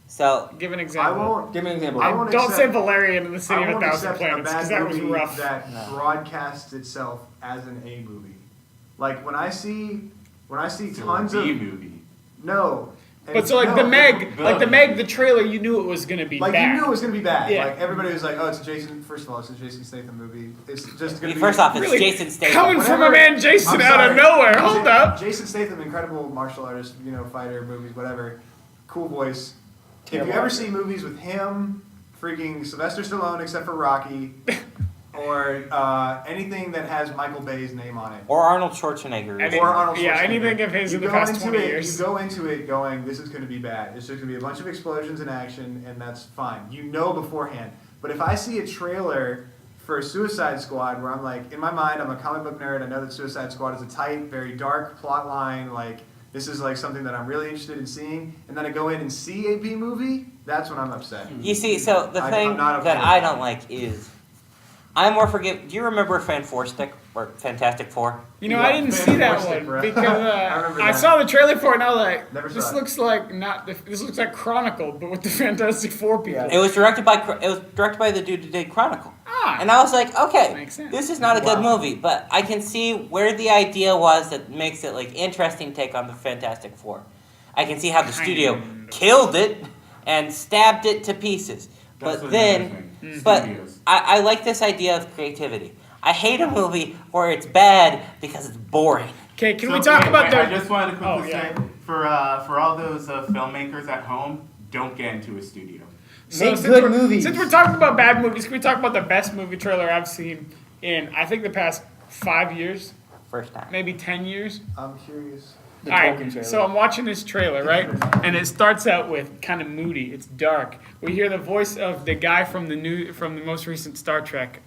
So, Give an I example. won't. give me an example. I And won't don't say accept- Valerian in the City I of a won't Thousand accept Planets, a because bad that was movie rough. that No. broadcasts itself as an A movie. Like when I see It's a tons B of movie. no. But so like no, the Meg, the- the trailer, you knew it was gonna be Like bad. you knew it was gonna be bad. Yeah. Like everybody was like, "Oh, it's a Jason." First of all, it's a Jason Statham movie. It's just gonna be. first off, it's Really? Jason Statham. Coming from a Whenever- man Jason I'm out of sorry. nowhere. Hold up. Jason Statham, incredible martial artist, fighter, movies, whatever. Cool voice. If you Terrible ever actor. see movies with him, freaking Sylvester Stallone, except for Rocky, or anything that has Michael Bay's name on it. Or Arnold Schwarzenegger. Any- Or Arnold yeah, Schwarzenegger. anything of his in the go past into 20 it, years. You go into it going, this is going to be bad. It's just going to be a bunch of explosions and action, and that's fine. You know beforehand. But if I see a trailer for Suicide Squad where I'm like, in my mind, I'm a comic book nerd. I know that Suicide Squad is a tight, very dark plot line. Like, this is like something that I'm really interested in seeing. And then I go in and see a B movie, that's when I'm upset. You see, so the I'm thing not okay that with I that. don't like is I'm more forgiving. Do you remember Fantastic Four? You know, I didn't see that one bro. because remember I that. saw the trailer for it and I was like, Never saw this it. looks like this looks like Chronicle, but with the Fantastic Four people. It was directed by the dude who did Chronicle. Ah, And I was like, okay, Makes sense. this is not a good movie, but I can see where the idea was that makes it like interesting take on the Fantastic Four. I can see how the studio killed it and stabbed it to pieces. That's But another then, thing. but Studios. I like this idea of creativity. I hate a movie where it's bad because it's boring. okay, can So, we talk wait, about wait, the? I just wanted to quickly Oh, yeah. say, for all those filmmakers at home, don't get into a studio. Make good movies. Since we're talking about bad movies, can we talk about the best movie trailer I've seen in I think the past 5 years, First time. maybe 10 years? I'm curious. The All Tolkien right, trailer. so I'm watching this trailer, right? And it starts out with kind of moody. It's dark. We hear the voice of the guy from the most recent Star Trek.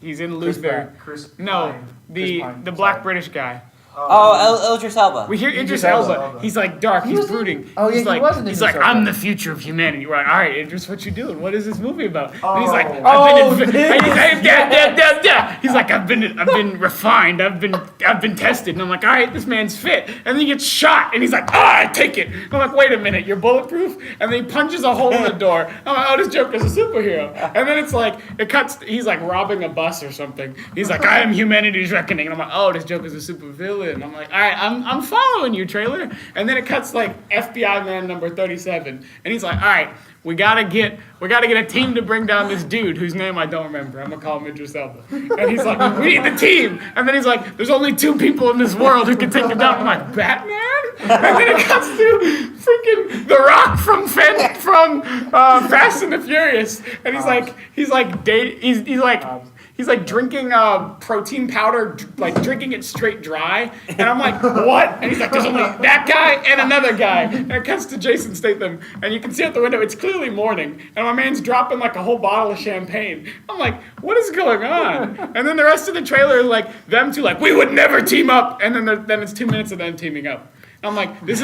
He's in Louisville. Chris No, Pine. the Pine. black British guy. Oh, Idris Elba. We hear Idris Elba. Elba. He's like dark. He's brooding. Oh, yeah, he's he like, was in he's Idris like, Elba. I'm the future of humanity. We're like, all right, Idris, what you doing? What is this movie about? And he's like, Oh. He's like, I've been refined. I've been tested. And I'm like, all right, this man's fit. And then he gets shot. And he's like, I take it. And I'm like, wait a minute, you're bulletproof? And then he punches a hole in the door. I'm like, oh, this Joker's a superhero. And then it's like, it cuts. He's like robbing a bus or something. He's like, I am humanity's reckoning. And I'm like, oh, this Joker's a super villain. I'm like, all right, I'm following you, trailer. And then it cuts like FBI man number 37, and he's like, all right, we gotta get a team to bring down this dude whose name I don't remember. I'm gonna call him Idris Elba. And he's like, we need the team. And then he's like, there's only 2 people in this world who can take him down. I'm like, Batman? And then it cuts to freaking The Rock from Fast and the Furious, and he's like drinking protein powder, like drinking it straight dry. And I'm like, what? And he's like, there's only that guy and another guy. And it cuts to Jason Statham, and you can see out the window, it's clearly morning, and my man's dropping like a whole bottle of champagne. I'm like, what is going on? And then the rest of the trailer is like them two like, we would never team up. And then it's 2 minutes of them teaming up. I'm like, this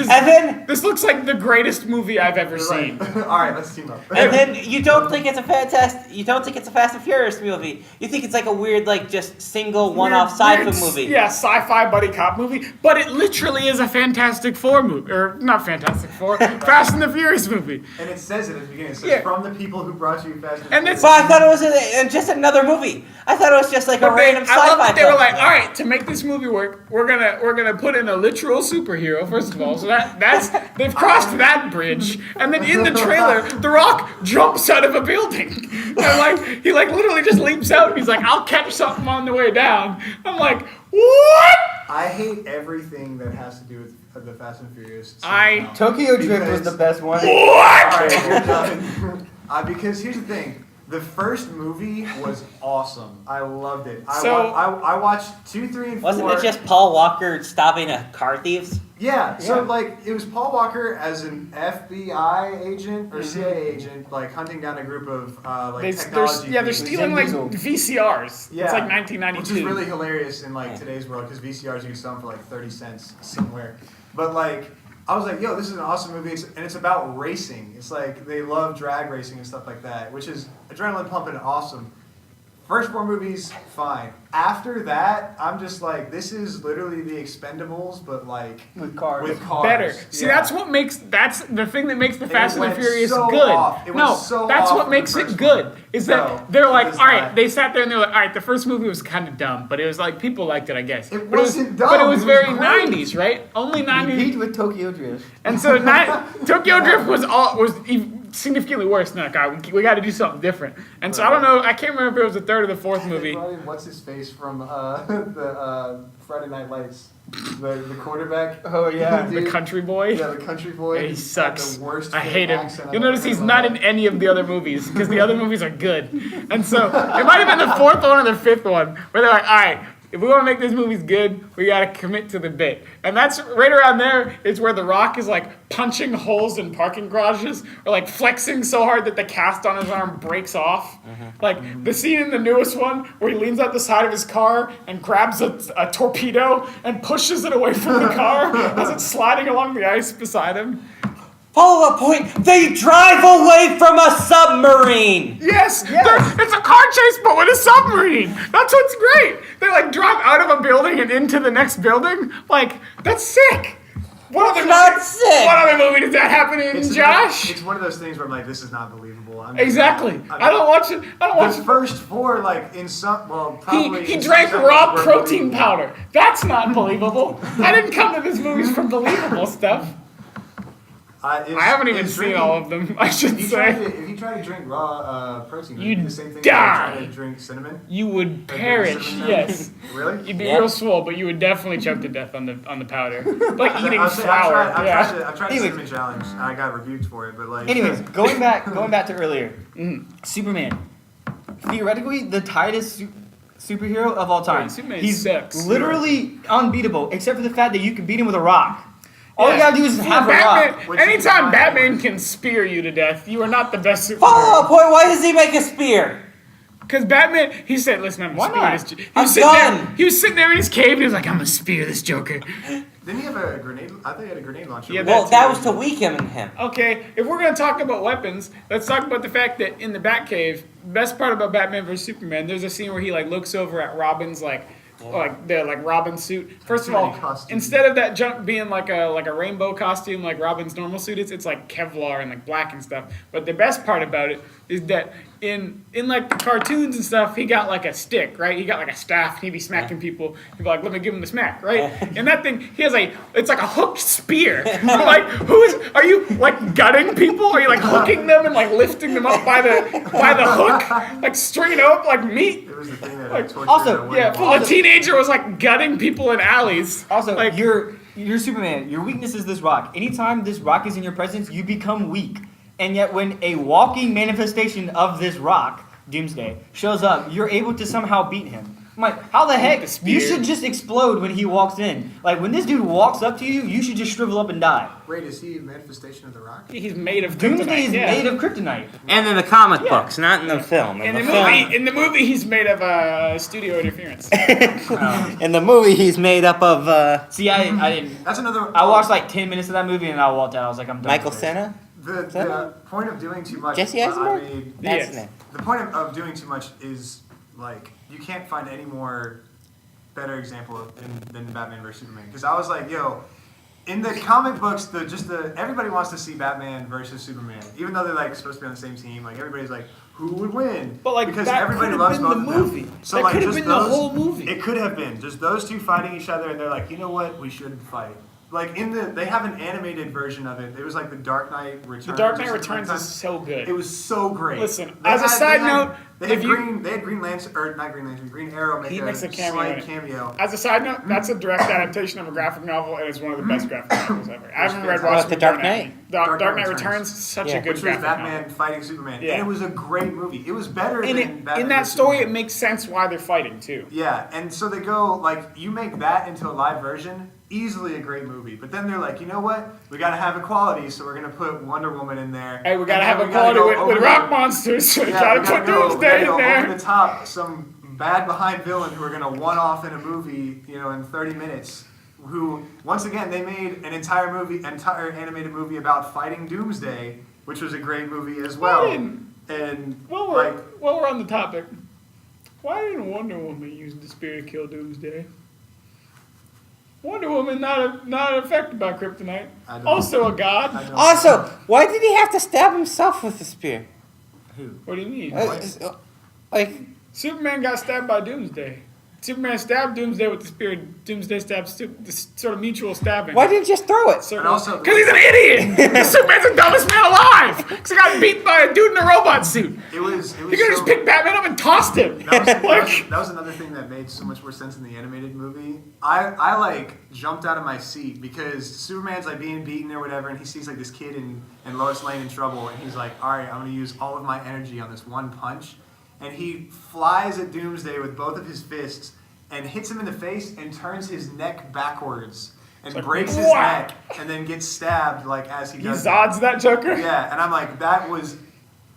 looks like the greatest movie I've ever seen. All right, let's team up. And then you don't think it's a Fast and Furious movie. You think it's like a weird, like just single one-off sci-fi Weird, movie. Yeah, sci-fi buddy cop movie. But it literally is a Fantastic Four movie. Or not Fantastic Four, Fast and the Furious movie. And it says it at the beginning. It says, Yeah. from the people who brought you Fast and And Furious. But I thought it was just another movie. I thought it was just like a random sci-fi I love that they were film. like, all right, to make this movie work, we're gonna put in a literal superhero first of all. So that's they've crossed that bridge. And then in the trailer, The Rock jumps out of a building. And he literally just leaps out. And he's like, I'll catch something on the way down. I'm like, what? I hate everything that has to do with the Fast and Furious. Tokyo Drift was the best one. What? All right, we're done. Because here's the thing. The first movie was awesome. I loved it. I watched 2, 3, and 4. Wasn't it just Paul Walker stopping a car thieves? Yeah, so it was Paul Walker as an FBI agent or CIA agent, like hunting down a group of technology. they're people. stealing like VCRs. Yeah, It's like 1992. which is really hilarious in today's world because VCRs you can sell them for like 30 cents somewhere. But I was like, yo, this is an awesome movie, and it's about racing. It's like they love drag racing and stuff like that, which is adrenaline pumping and awesome. First 4 movies, fine. After that, I'm just like, this is literally the Expendables, but With cars. with cars. Better. See, Yeah. that's the thing that makes the And Fast it and the went Furious so good. off. It went so that's off what from makes the it first good. one. Is that No, they're like, it is all right, not. they sat there and they're like, all right, the first movie was kind of dumb, but it was like people liked it, I guess. It But wasn't But it dumb, was it was very great. 90s, right? Only He 90s. peaked with Tokyo Drift. And so Tokyo Drift was significantly worse than that guy. We got to do something different. And so I don't know. I can't remember if it was the 3rd or the 4th movie. What's his face from the Friday Night Lights? The quarterback. Oh, yeah. The country boy. Yeah, the country boy. Yeah, he He's sucks. got the worst I hate him. accent I've You'll notice ever he's heard not in in my life. any of the other movies because the other movies are good. And so it might have been the 4th one or the 5th one where they're like, all right, if we want to make these movies good, we got to commit to the bit. And that's right around there is where The Rock is like punching holes in parking garages or like flexing so hard that the cast on his arm breaks off. Like the scene in the newest one where he leans out the side of his car and grabs a torpedo and pushes it away from the car as it's sliding along the ice beside him. Follow-up point, they drive away from a submarine! Yes, it's a car chase, but with a submarine. That's what's great. They like drop out of a building and into the next building. Like, that's sick. That's not sick! What other movie does that happen in, Josh? It's one of those things where I'm like, this is not believable. Exactly. I don't watch it. The first 4, like, in some, well, probably... He in drank some raw senses were protein believable. powder. That's not believable. I didn't come to these movies for believable stuff. I haven't even seen all of them, I should say. If you try to drink raw protein, You'd it'd be the same thing die. as trying to drink cinnamon. You would Like, perish, cinnamon yes. Really? You'd be real swole, but you would definitely choke to death on the powder. Like eating I've flour. tried the Anyways. cinnamon challenge. I got rebuked for it, but like. Anyways, going back to earlier, Superman. Theoretically, the tightest superhero of all time. Right, Superman He's sucks. literally unbeatable, except for the fact that you can beat him with a rock. All you gotta do is have a Batman, rock. Which is anytime fine. Batman can spear you to death, you are not the best superhero. Follow-up point, why does he make a spear? Because Batman, he said, listen, I'm Why gonna not? spear this. He was sitting there in his cave and he was like, I'm gonna spear this Joker. Didn't he have a grenade? I think he had a grenade launcher. Yeah, Well, that was to weaken him. Okay, if we're gonna talk about weapons, let's talk about the fact that in the Batcave, best part about Batman vs Superman, there's a scene where he like looks over at Robin's like Robin suit. First of all, Costume. instead of that junk being like a rainbow costume like Robin's normal suit is, it's like Kevlar and like black and stuff. But the best part about it is that in like the cartoons and stuff, he got like a stick, right? He got like a staff, and he'd be smacking people. He'd be like, let me give him the smack, right? And that thing, it's like a hooked spear. I'm like, are you like gutting people? Are you like hooking them and like lifting them up by the hook? Like stringing them up like meat? It was the thing that like, tortured Also, the Yeah, women. a teenager was like gutting people in alleys. Also, like, you're Superman. Your weakness is this rock. Anytime this rock is in your presence, you become weak. And yet, when a walking manifestation of this rock, Doomsday, shows up, you're able to somehow beat him. I'm like, how the heck? the spear. You should just explode when he walks in. Like, when this dude walks up to you, you should just shrivel up and die. Wait, is he a manifestation of the rock? he's made of Doomsday is kryptonite, yeah. made of kryptonite. And in the comic Yeah. books, not in the film. In In the movie, he's made of studio interference. in the movie, he's made up of See, I didn't. That's another. I watched like 10 minutes of that movie and I walked out. I was like, I'm done. Michael with this. Senna. The point of doing too much. Jesse I Eisenberg? mean, That's Yes. his name. the point of doing too much is like you can't find any more better example than Batman vs Superman. Because I was like, yo, in the comic books, everybody wants to see Batman versus Superman, even though they're like supposed to be on the same team. Like everybody's like, who would win? But, like, because that everybody could've loves been both the of them. movie. So That like could've just been the those, whole movie. It could have been just those two fighting each other, and they're like, you know what, we shouldn't fight. Like they have an animated version of it. It was like the Dark Knight Returns. The Dark or Knight something like Returns that. is so good. It was so great. Listen, They as a side note, they had if you- Green Lantern, or not Green Lantern, Green Arrow make He a makes a cameo in slight it. cameo. As a side note, that's a direct adaptation of a graphic novel, and it's one of the best graphic novels ever. I haven't read What, Watchmen. The Dark Knight? Dark Knight Returns, such Yeah. a good Which was graphic Batman novel. fighting Superman. Yeah. And it was a great movie. It was better And than Batman in that vs. story, it Superman. makes sense why they're fighting too. Yeah, and so they go, like, you make that into a live version, easily a great movie. But then they're like, you know what? We gotta have equality, so we're gonna put Wonder Woman in there. Hey, we gotta And have then equality go with over rock the- monsters, so we Yeah, gotta we put we gotta Doomsday in go there. over the top, some bad behind villain who are gonna one-off in a movie, in 30 minutes. Who, once again, they made an entire animated movie about fighting Doomsday, which was a great movie as well. And While we're on the topic, why didn't Wonder Woman use the spear to kill Doomsday? Wonder Woman not affected by kryptonite. I don't- Also a I god. don't- Also, why did he have to stab himself with the spear? What do you mean? Like, Superman got stabbed by Doomsday. Superman stabbed Doomsday with the spear. Doomsday stabbed this sort of mutual stabbing. why didn't you just throw it? And also, Because he's an idiot! Superman's the dumbest man alive! Because he got beaten by a dude in a robot suit. it was He could have just picked Batman up and tossed him. that Like, was another thing that made so much more sense in the animated movie. I like jumped out of my seat because Superman's like being beaten or whatever, and he sees like this kid and Lois Lane in trouble, and he's like, all right, I'm gonna use all of my energy on this one punch, and he flies at Doomsday with both of his fists and hits him in the face and turns his neck backwards and like, breaks his whack. neck and then gets stabbed like as he he does. zods that Joker. Yeah, and I'm like, that was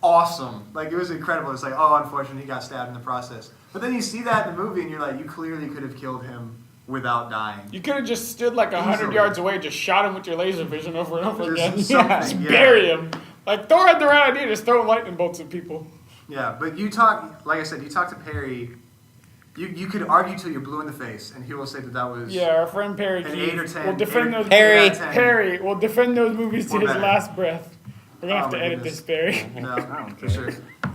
awesome. Like, it was incredible. It's like, oh, unfortunately, he got stabbed in the process. But then you see that in the movie, and you're like, you clearly could have killed him without dying. You could have just stood like 100 Easily. yards away, just shot him with your laser vision over and over again. Just something, Just yeah. bury him. Like Thor had the right idea, just throwing lightning bolts at people. Yeah, but you talk, like I said, you talk to Perry. You could argue till you're blue in the face, and he will say that was Yeah, our friend Perry an Keith 8 or 10. will defend those. Perry. 8 out of 10. Perry will defend those movies to Or his better. last breath. We're gonna have Oh to my edit goodness. this, Perry. No, don't for care. sure.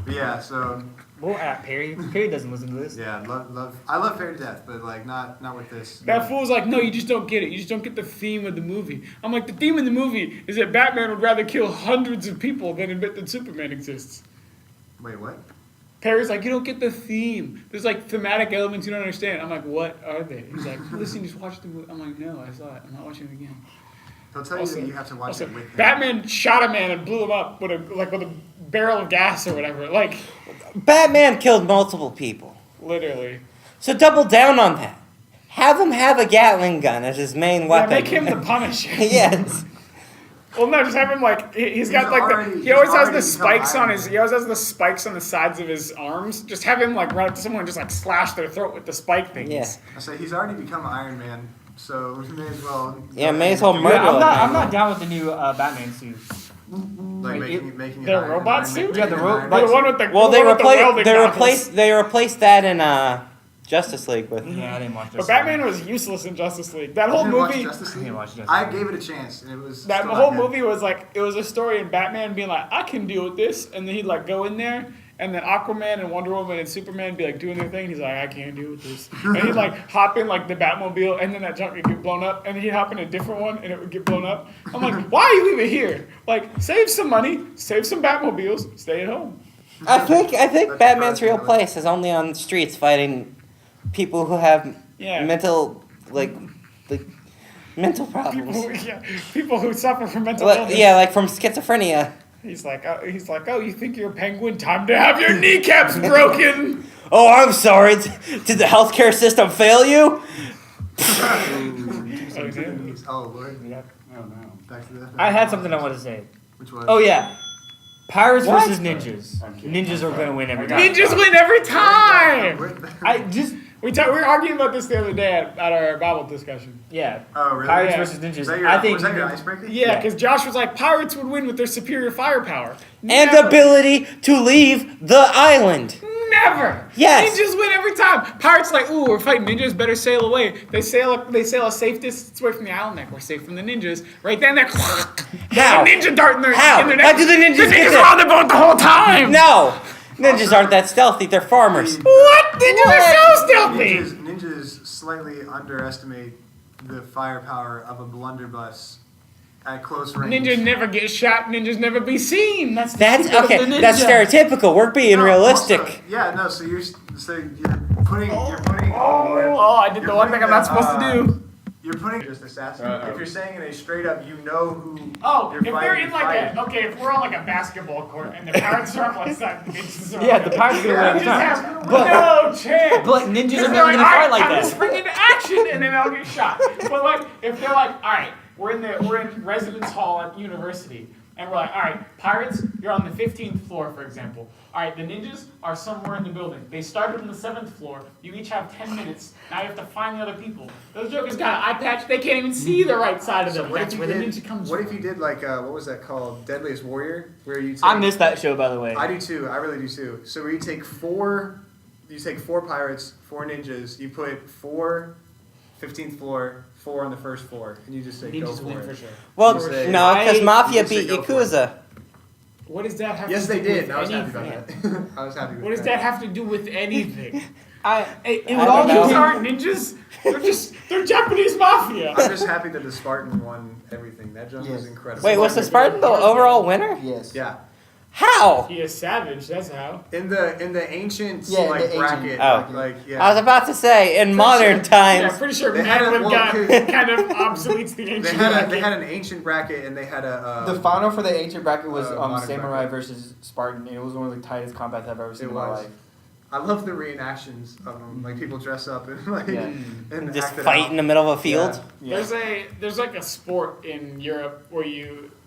But yeah, so We'll at Perry. Perry doesn't listen to this. yeah, I love Perry to death, but like not with this. That fool's like, no, you just don't get it. You just don't get the theme of the movie. I'm like, the theme of the movie is that Batman would rather kill hundreds of people than admit that Superman exists. Wait, what? Perry's like, you don't get the theme. There's like thematic elements you don't understand. I'm like, what are they? He's like, listen, just watch the movie. I'm like, no, I saw it. I'm not watching it again. He'll tell you that you have to watch Also, it with him. Batman shot a man and blew him up with a barrel of gas or whatever. Like, Batman killed multiple people. literally. So double down on that. Have him have a Gatling gun as his main Yeah, weapon. make him the Punisher. Yes. Well, no, just have him like he's got like already- he always he's has the already spikes become on Iron his Man. he always has the spikes on the sides of his arms. Just have him like run up to someone and just like slash their throat with the spike things. Yeah. I say he's already become Iron Man, so we may as well. Yeah, may as well Yeah, murder Yeah, him. I'm not down with the new Batman suit. Like making it The Iron- robot Iron suit? Man- Yeah, the making it Iron robot The Man. one with the Well, the one with the welding they goggles. replaced that in Justice League with. Yeah, I didn't watch But this. Batman was useless in Justice League. That You whole didn't watch movie. Justice I League? didn't watch Justice I League. gave it a chance, and it was That still whole not good. movie was like it was a story of Batman being like, I can deal with this, and then he'd like go in there, and then Aquaman and Wonder Woman and Superman be like doing their thing. He's like, I can't deal with this, and he'd like hop in like the Batmobile, and then that junk would get blown up, and then he'd hop in a different one, and it would get blown up. I'm like, why are you even here? Like, save some money, save some Batmobiles, stay at home. I think That's Batman's real probably- place is only on the streets fighting people who have Yeah. mental mental People, problems. yeah, people who suffer from mental Like, illness. yeah, like from schizophrenia. He's like, oh, you think you're a penguin? Time to have your kneecaps broken. Oh, I'm sorry. Did the healthcare system fail you? Oh Lord, Yeah. Oh no. back to the. I had something I wanted to say. Which was? Oh yeah, Pirates What? versus Ninjas. I'm kidding. Ninjas are gonna win every time. Ninjas win every time. I just We were arguing about this the other day at our Babel discussion. yeah. Oh really? Pirates Yeah. versus Ninjas. Was that your, I think was that your icebreaker? Yeah, Yeah. because Josh was like, pirates would win with their superior firepower. And Never. ability to leave the island. Never. Yes. Ninjas win every time. Pirates like, ooh, we're fighting ninjas. Better sail away. They sail a safe distance away from the island. Like, we're safe from the ninjas. Right then, they're How? a ninja dart in their How? in their neck. How do the ninjas The get ninjas there? are on the boat the whole time. No, ninjas aren't that stealthy. They're farmers. What? Ninjas are so stealthy. Ninjas slightly underestimate the firepower of a blunderbuss at close range. Ninjas never get shot. Ninjas never be seen. That's the That's secret of okay. the ninja. That's stereotypical. We're being No, realistic. also- yeah, no. So you're putting. Oh, I did the one thing I'm not supposed to do. You're putting just assassin. Uh-oh. If you're saying in a straight up, you know who. Oh, you're if they're fighting, in like okay, if we're on like a basketball court and the pirates are on one side, the ninjas are on yeah, the the Pirates are gonna win other. every Ninjas time. have But- no chance. But ninjas Because are they're never gonna "All fight right, like I'm that. just spring into action and then I'll get shot. But like, if they're like, all right, we're in residence hall at university, and we're like, all right, pirates, you're on the 15th floor, for example. All right, the ninjas are somewhere in the building. They started on the 7th floor. You each have 10 minutes. Now you have to find the other people. Those jokers got an eye patch. They can't even see the right side of them. What That's if where you the did? ninja comes What from. if you did like what was that called? Deadliest Warrior, where you. Take, I missed that show, by the way. I do too. I really do too. So where you take four pirates, 4 ninjas. You put 4 15th floor, 4 on the first floor, and you just say go Ninjas for win it. for sure. Well, You say- no, because Mafia you say beat go for it. Yakuza. What does that have Yes, to they do did. with I was happy anything? about that. I was happy with What does that have to do with anything? It would all Ninjas be- aren't ninjas. They're Japanese mafia. I'm just happy that the Spartan won everything. That jump was incredible. Wait, was the Spartan the overall winner? Yes. Yeah. How? He is savage. That's how. In the ancient Yeah, in like the ancient bracket, Oh. like yeah. I was about to say, in modern Yeah, times. pretty sure They had a- Madeline well, got 'cause- kind of obsoletes the ancient. They had an ancient bracket and they had a The final for the ancient bracket was modern Samurai bracket. versus Spartan, and it was one of the tightest combats I've ever seen It in my was. life. I love the reenactions of them. Like people dress up and like Yeah. and Just act it fight out. in the middle of a field. Yeah. There's like a sport in Europe where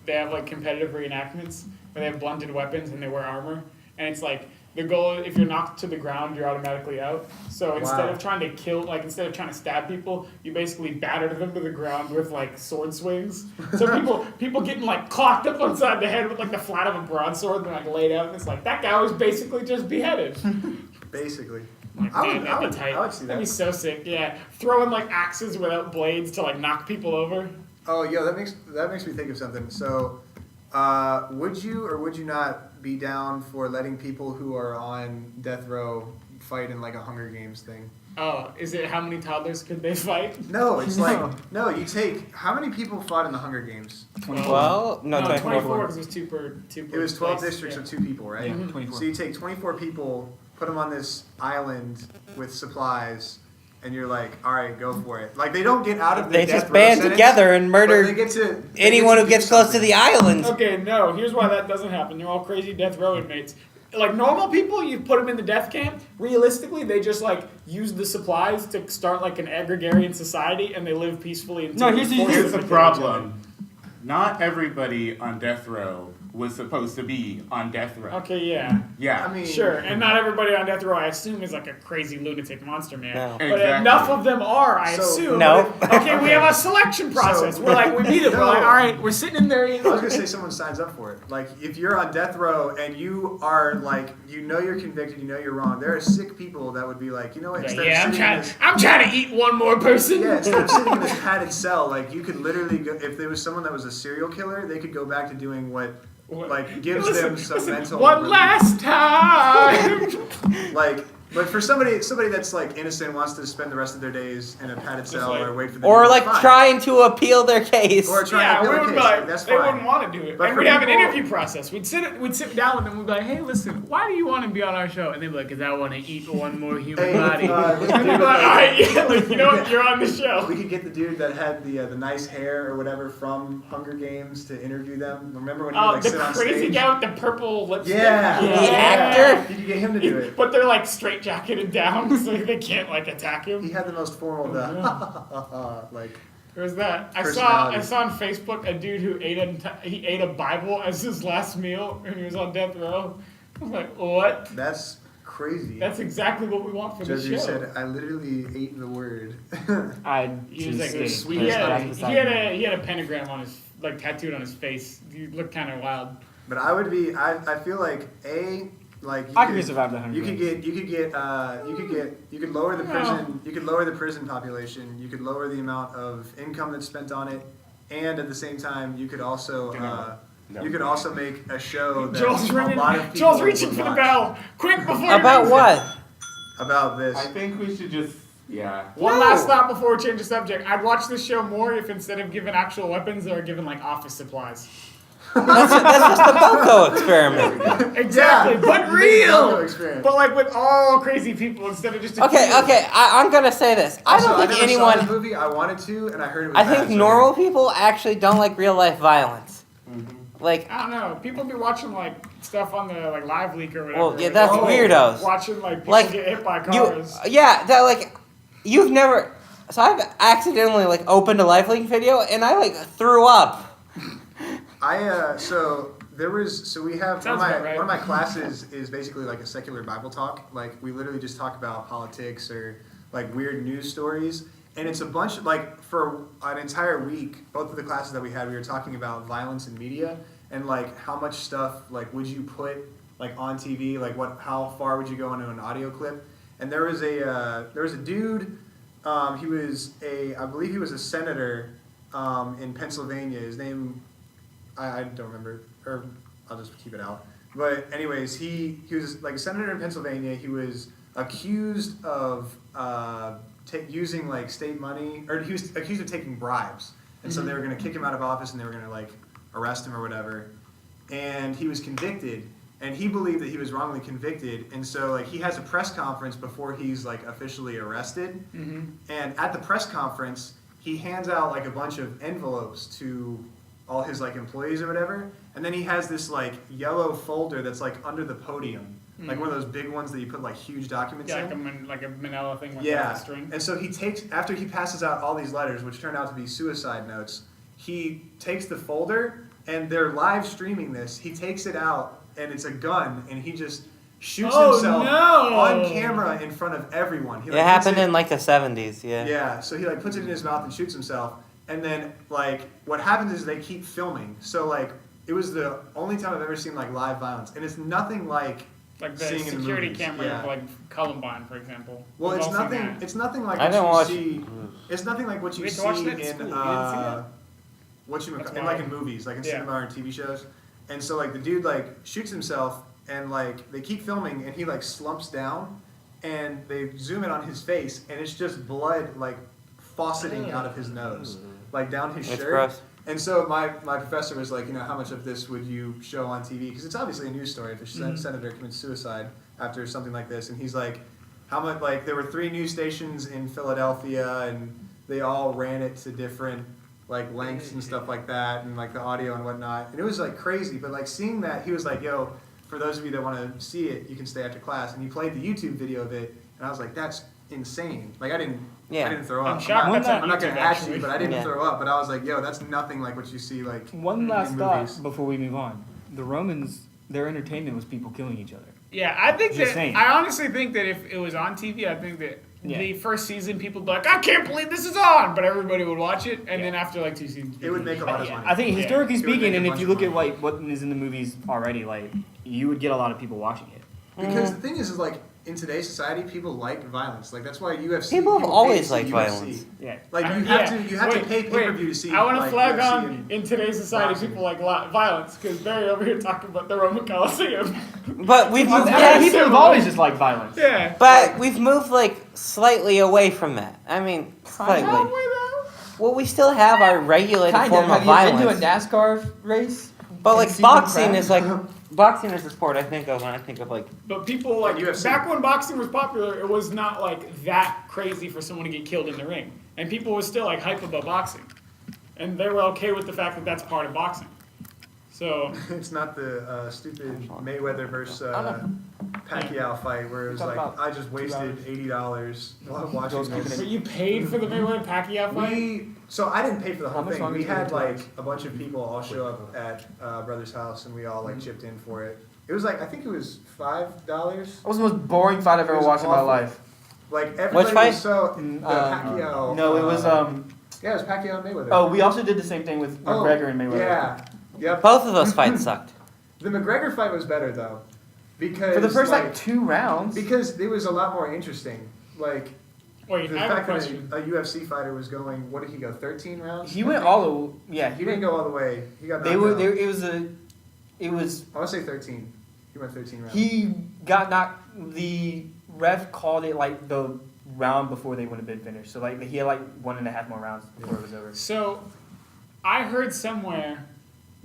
they have like competitive reenactments where they have blunted weapons and they wear armor, and it's like the goal, if you're knocked to the ground, you're automatically out. So instead Wow. of trying to kill, like instead of trying to stab people, you basically batter them to the ground with like sword swings. So people getting like clocked up upside the head with like the flat of a broadsword, and like laid out. And it's like that guy was basically just beheaded. Basically. Like, I man, would- that'd I be would- tight. I would see that. That'd be so sick. Yeah, throwing like axes without blades to like knock people over. Oh, yo, that makes me think of something. So, would you or would you not be down for letting people who are on death row fight in like a Hunger Games thing? Oh, is it how many toddlers could they fight? No, it's like no. You take how many people fought in the Hunger Games? 12? No, 24 because it was two per. It was 12 place, districts yeah. of 2 people, right? Yeah, 24. So you take 24 people, put them on this island with supplies, and you're like, all right, go for it. Like they don't get out of the They death just row band sentence, together and but murder they get to anyone who do gets close to something. the island. Okay, no. Here's why that doesn't happen. They're all crazy death row inmates. Like normal people, you put them in the death camp. Realistically, they just like use the supplies to start like an agrarian society, and they live peacefully until. No, here's the- force Here's them the to kill each other. problem. Not everybody on death row was supposed to be on death row. Okay, yeah, Yeah. I mean, sure. And not everybody on death row, I assume, is like a crazy lunatic monster man. No. But Exactly. enough of them are, I So- assume. No. Okay, we have a selection process. So- We're like, we meet it. We're No. like, all right, we're sitting in there. I was gonna say someone signs up for it. Like if you're on death row and you are like, you know you're convicted, you know you're wrong. There are sick people that would be like, you know what? Instead Yeah, of I'm sitting in trying. this, I'm trying to eat one more person. yeah, instead of sitting in this padded cell, like you could literally go. If there was someone that was a serial killer, they could go back to doing what like gives them some mental. One relief. last time. Like, but for somebody that's like innocent, wants to spend the rest of their days in a padded cell like- or wait for the Or news, like fine. trying to appeal their case. Or trying Yeah, to we build a would be case. like, That's they fine. wouldn't want to do it. But And for we'd have an people- interview process. We'd sit down with them. We'd be like, hey, listen, why do you want to be on our show? And they'd be like, because I want to eat one more human Hey, body. we could And do they'd be like, all right, yeah, like, you know what, you're on the show. We could get the dude that had the nice hair or whatever from Hunger Games to interview them. Remember when he would Oh, like the sit on crazy stage? guy with the purple lipstick. Yeah. The actor? You could get him to do it. But they're like straight jacketed down, so they can't like attack him. He had the most formal, like. There's that. I Personality. saw on Facebook a dude who ate a Bible as his last meal, and he was on death row. I was like, what? That's crazy. That's exactly what we want for the Judge, you show. said, I literally ate the word. I He was like, just he had a pentagram on his, like tattooed on his face. He looked kind of wild. But I would be, I feel like, like you I could survive the You Hunger could lower the No. prison. You could lower the prison population. You could lower the amount of income that's spent on it, and at the same time, you could also you could also make a show that Joel's a running. lot of people Joel's reaching would for the watch. bell. Quick before. he About rings it. what? About this. I think we should just, yeah. One No. last thought before we change the subject. I'd watch this show more if instead of given actual weapons, they were given like office supplies. That's just the Boko experiment. Exactly, Yeah. but Boko real. experience. But like with all crazy people instead of just. a Okay, few. okay, I'm gonna say this. I Also, don't think never anyone. saw the movie. I wanted to, and I heard it was I bad, think so normal people actually don't like real life violence. Mm-hmm. Like, I don't know. People be watching like stuff on the like live leak or whatever. well, yeah, that's Oh. weirdos. Watching like people Like, get hit by You, cars. yeah, that like, you've never. So I've accidentally like opened a live link video and I like threw up. So there was, so we have, Sounds about right. one of my classes is basically like a secular Bible talk. Like we literally just talk about politics or like weird news stories. And it's a bunch of, like for an entire week, both of the classes that we had, we were talking about violence in media and like how much stuff like would you put like on TV, like how far would you go into an audio clip? And there was a dude, I believe he was a senator in Pennsylvania. His name, I don't remember, or I'll just keep it out. But anyways, he was like a senator in Pennsylvania. He was accused of using like state money, or he was accused of taking bribes. And so they were going to kick him out of office and they were going to like arrest him or whatever. And he was convicted, and he believed that he was wrongly convicted. And so like he has a press conference before he's like officially arrested. Mm-hmm. And at the press conference, he hands out like a bunch of envelopes to all his like employees or whatever, and then he has this like yellow folder that's like under the podium, like one of those big ones that you put like huge documents Yeah, in. like a manila thing with Yeah, a string. and so he takes, after he passes out all these letters, which turned out to be suicide notes, he takes the folder, and they're live streaming this. He takes it out, and it's a gun, and he just shoots Oh, himself no. on camera in front of everyone. He, It like, puts happened in like the 70s, yeah. Yeah, so he like puts it in his mouth and shoots himself, and then like what happens is they keep filming. So like it was the only time I've ever seen like live violence, and it's nothing like Like the seeing in the security movies. camera, Yeah. of, like Columbine, for example. Well, We've it's all seen nothing. that. It's nothing like I what didn't you watch- see. It's nothing like what We you had see to watch that in in school. You didn't see that? what you That's in like wild. in movies, like in Yeah. cinema or in TV shows. And so like the dude like shoots himself, and like they keep filming, and he like slumps down, and they zoom in on his face, and it's just blood like fauceting out of his nose, like down his It's shirt. gross. And so my professor was like, you know, how much of this would you show on TV? Because it's obviously a news story if a senator commits suicide after something like this. And he's like, how much, like, there were 3 news stations in Philadelphia, and they all ran it to different, like, lengths and stuff like that, and, like, the audio and whatnot. And it was, like, crazy. But, like, seeing that, he was like, yo, for those of you that want to see it, you can stay after class. And he played the YouTube video of it, and I was like, that's insane. Like, I didn't throw up. I'm shocked that's on I'm not YouTube, gonna ask actually. you, but I didn't Yeah. throw up. But I was like, yo, that's nothing like what you see, like, One in last movies. thought before we move on. The Romans, their entertainment was people killing each other. Yeah, I think Just that saying. I honestly think that if it was on TV, I think that Yeah. the first season people would be like, I can't believe this is on, but everybody would watch it, and then after like 2 seasons, It would make a lot of money. I think Yeah. historically It would speaking, make a and if bunch you of look at money. like what is in the movies already, like you would get a lot of people watching it. Because the thing is like in today's society, people like violence. Like that's why UFC. People have pay always to see liked UFC. violence. Yeah. Like you Yeah. have to pay pay per view to see. I want to like, flag UFC on and- in today's society, boxing. people like violence because Barry over here talking about the Roman Coliseum. But we've moved, Yeah, people have always just liked violence. Yeah. but we've moved like slightly away from that. I mean, slightly. Well, we still have our regulated Kind form of. of Have you been violence. to a NASCAR race? But like and seen them boxing crash? is like boxing is the sport I think of when I think of like But people like UFC. back when boxing was popular, it was not like that crazy for someone to get killed in the ring, and people were still like hype about boxing, and they were okay with the fact that that's part of boxing. So It's not the stupid Mayweather versus Pacquiao fight where it was Talk like about I just wasted $80 watching this. but you paid for the Mayweather Pacquiao fight. So I didn't pay for the whole How much thing. longer We is it had gonna like take? a bunch of people all show up at brother's house, and we all like chipped in for it. It was like I think it was $5. That was the most boring fight I've It ever was watched in my awful. life. Like everybody fight? was so the Pacquiao. No, it was Yeah, it was Pacquiao and Mayweather. Oh, we also did the same thing with Oh, McGregor and Mayweather. Yeah. Yep. both of those fights sucked. The McGregor fight was better though, because For the first like like 2 rounds. because it was a lot more interesting. Like Wait, the I have a fact that question. a UFC fighter was going. What did he go? 13 rounds. He went all the yeah. He didn't go all the way. He got. They knocked were out. there. It was I want to say 13. He went 13 rounds. he got knocked. The ref called it like the round before they would have been finished. So like he had like 1.5 more rounds before it was over. So, I heard somewhere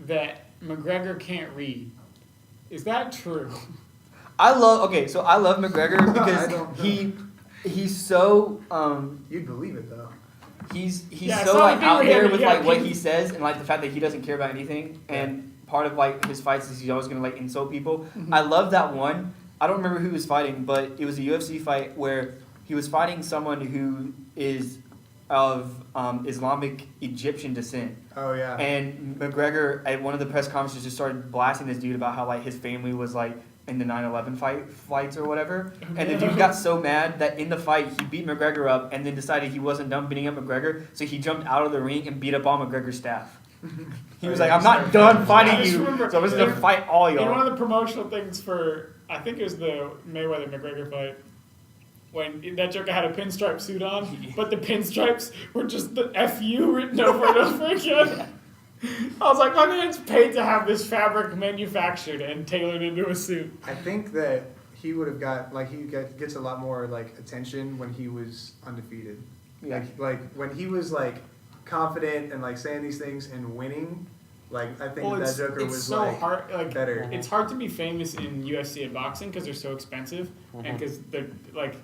that McGregor can't read. Is that true? I love McGregor I because don't know. he's so You'd believe it though. he's Yeah, I so saw like the out video, there with yeah, like what he- he says and like the fact that he doesn't care about anything and part of like his fights is he's always gonna like insult people. I love that one. I don't remember who he was fighting, but it was a UFC fight where he was fighting someone who is of Islamic Egyptian descent. Oh yeah. And McGregor at one of the press conferences just started blasting this dude about how like his family was like in the 9/11 flights or whatever. And the dude got so mad that in the fight he beat McGregor up and then decided he wasn't done beating up McGregor, so he jumped out of the ring and beat up all McGregor's staff. He was like, I'm not done I fighting just you, remember- so I'm just gonna fight all In one y'all. of the promotional things for, I think it was the Mayweather McGregor fight, when that joker had a pinstripe suit on, but the pinstripes were just the FU written over it over again. I was like, my man's paid to have this fabric manufactured and tailored into a suit. I think that he would have got like gets a lot more like attention when he was undefeated. Yeah. Like when he was like confident and like saying these things and winning. Like I think that Joker it's was so like hard. Like better. it's hard to be famous in UFC and boxing because they're so expensive, and because they're like,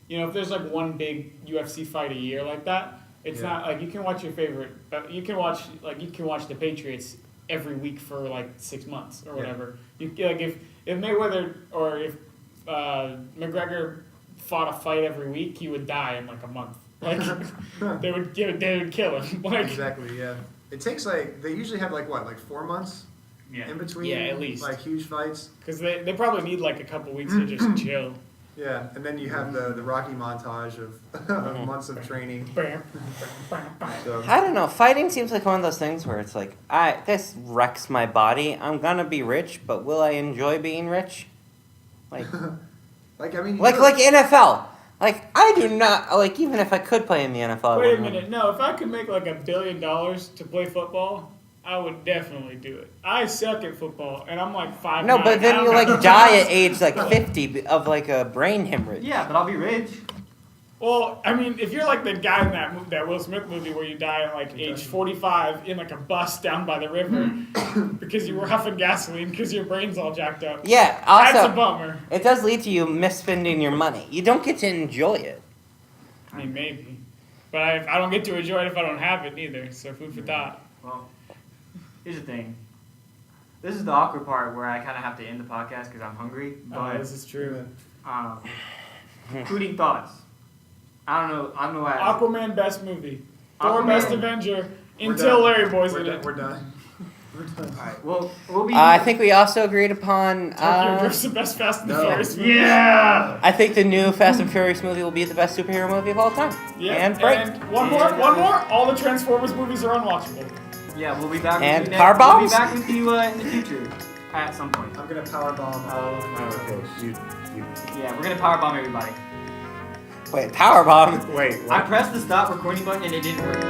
you know, if there's like one big UFC fight a year like that, it's Yeah. not like you can watch your favorite. You can watch the Patriots every week for like 6 months or whatever. You like if Mayweather or if McGregor fought a fight every week, he would die in like a month. Like they would kill him. Like Exactly. Yeah. It takes like they usually have like what 4 months Yeah. in between, Yeah, at least. like huge fights. Because they probably need like a couple weeks to just chill. Yeah, and then you have the Rocky montage of, of months of training. So, I don't know. Fighting seems like one of those things where it's like, this wrecks my body. I'm gonna be rich, but will I enjoy being rich? Like, like I mean, like NFL. Like I do not like even if I could play in the NFL. I Wait a wouldn't. minute. No, if I could make like $1 billion to play football, I would definitely do it. I suck at football, and I'm like 5'9". No, but then you like die at age like 50 of like a brain hemorrhage. Yeah, but I'll be rich. Well, I mean, if you're like the guy in that Will Smith movie where you die at like age 45 in like a bus down by the river because you were huffing gasoline because your brain's all jacked up. Yeah. That's a Also, bummer. it does lead to you misspending your money. You don't get to enjoy it. I mean, maybe. But I don't get to enjoy it if I don't have it either, so food for thought. Well, here's the thing. This is the awkward part where I kind of have to end the podcast because I'm hungry. But This is true. Including thoughts. I don't know why. Aquaman best movie. Thor Aquaman. best Avenger We're until done. Larry Boy's we're in done. it. We're done. Alright, well, we'll be. I think we also agreed upon. Tokyo Drift's the best Fast and the No. Furious movie. Yeah! I think the new Fast and Furious movie will be the best superhero movie of all time. Yeah. And break. And one more. All the Transformers movies are unwatchable. Yeah, we'll be back And with you power next. We'll bombs? be back with you in the future at some point. I'm gonna powerbomb all of my Yeah, we're gonna powerbomb everybody. Wait, powerbomb. Wait, I pressed the stop recording button and it didn't work.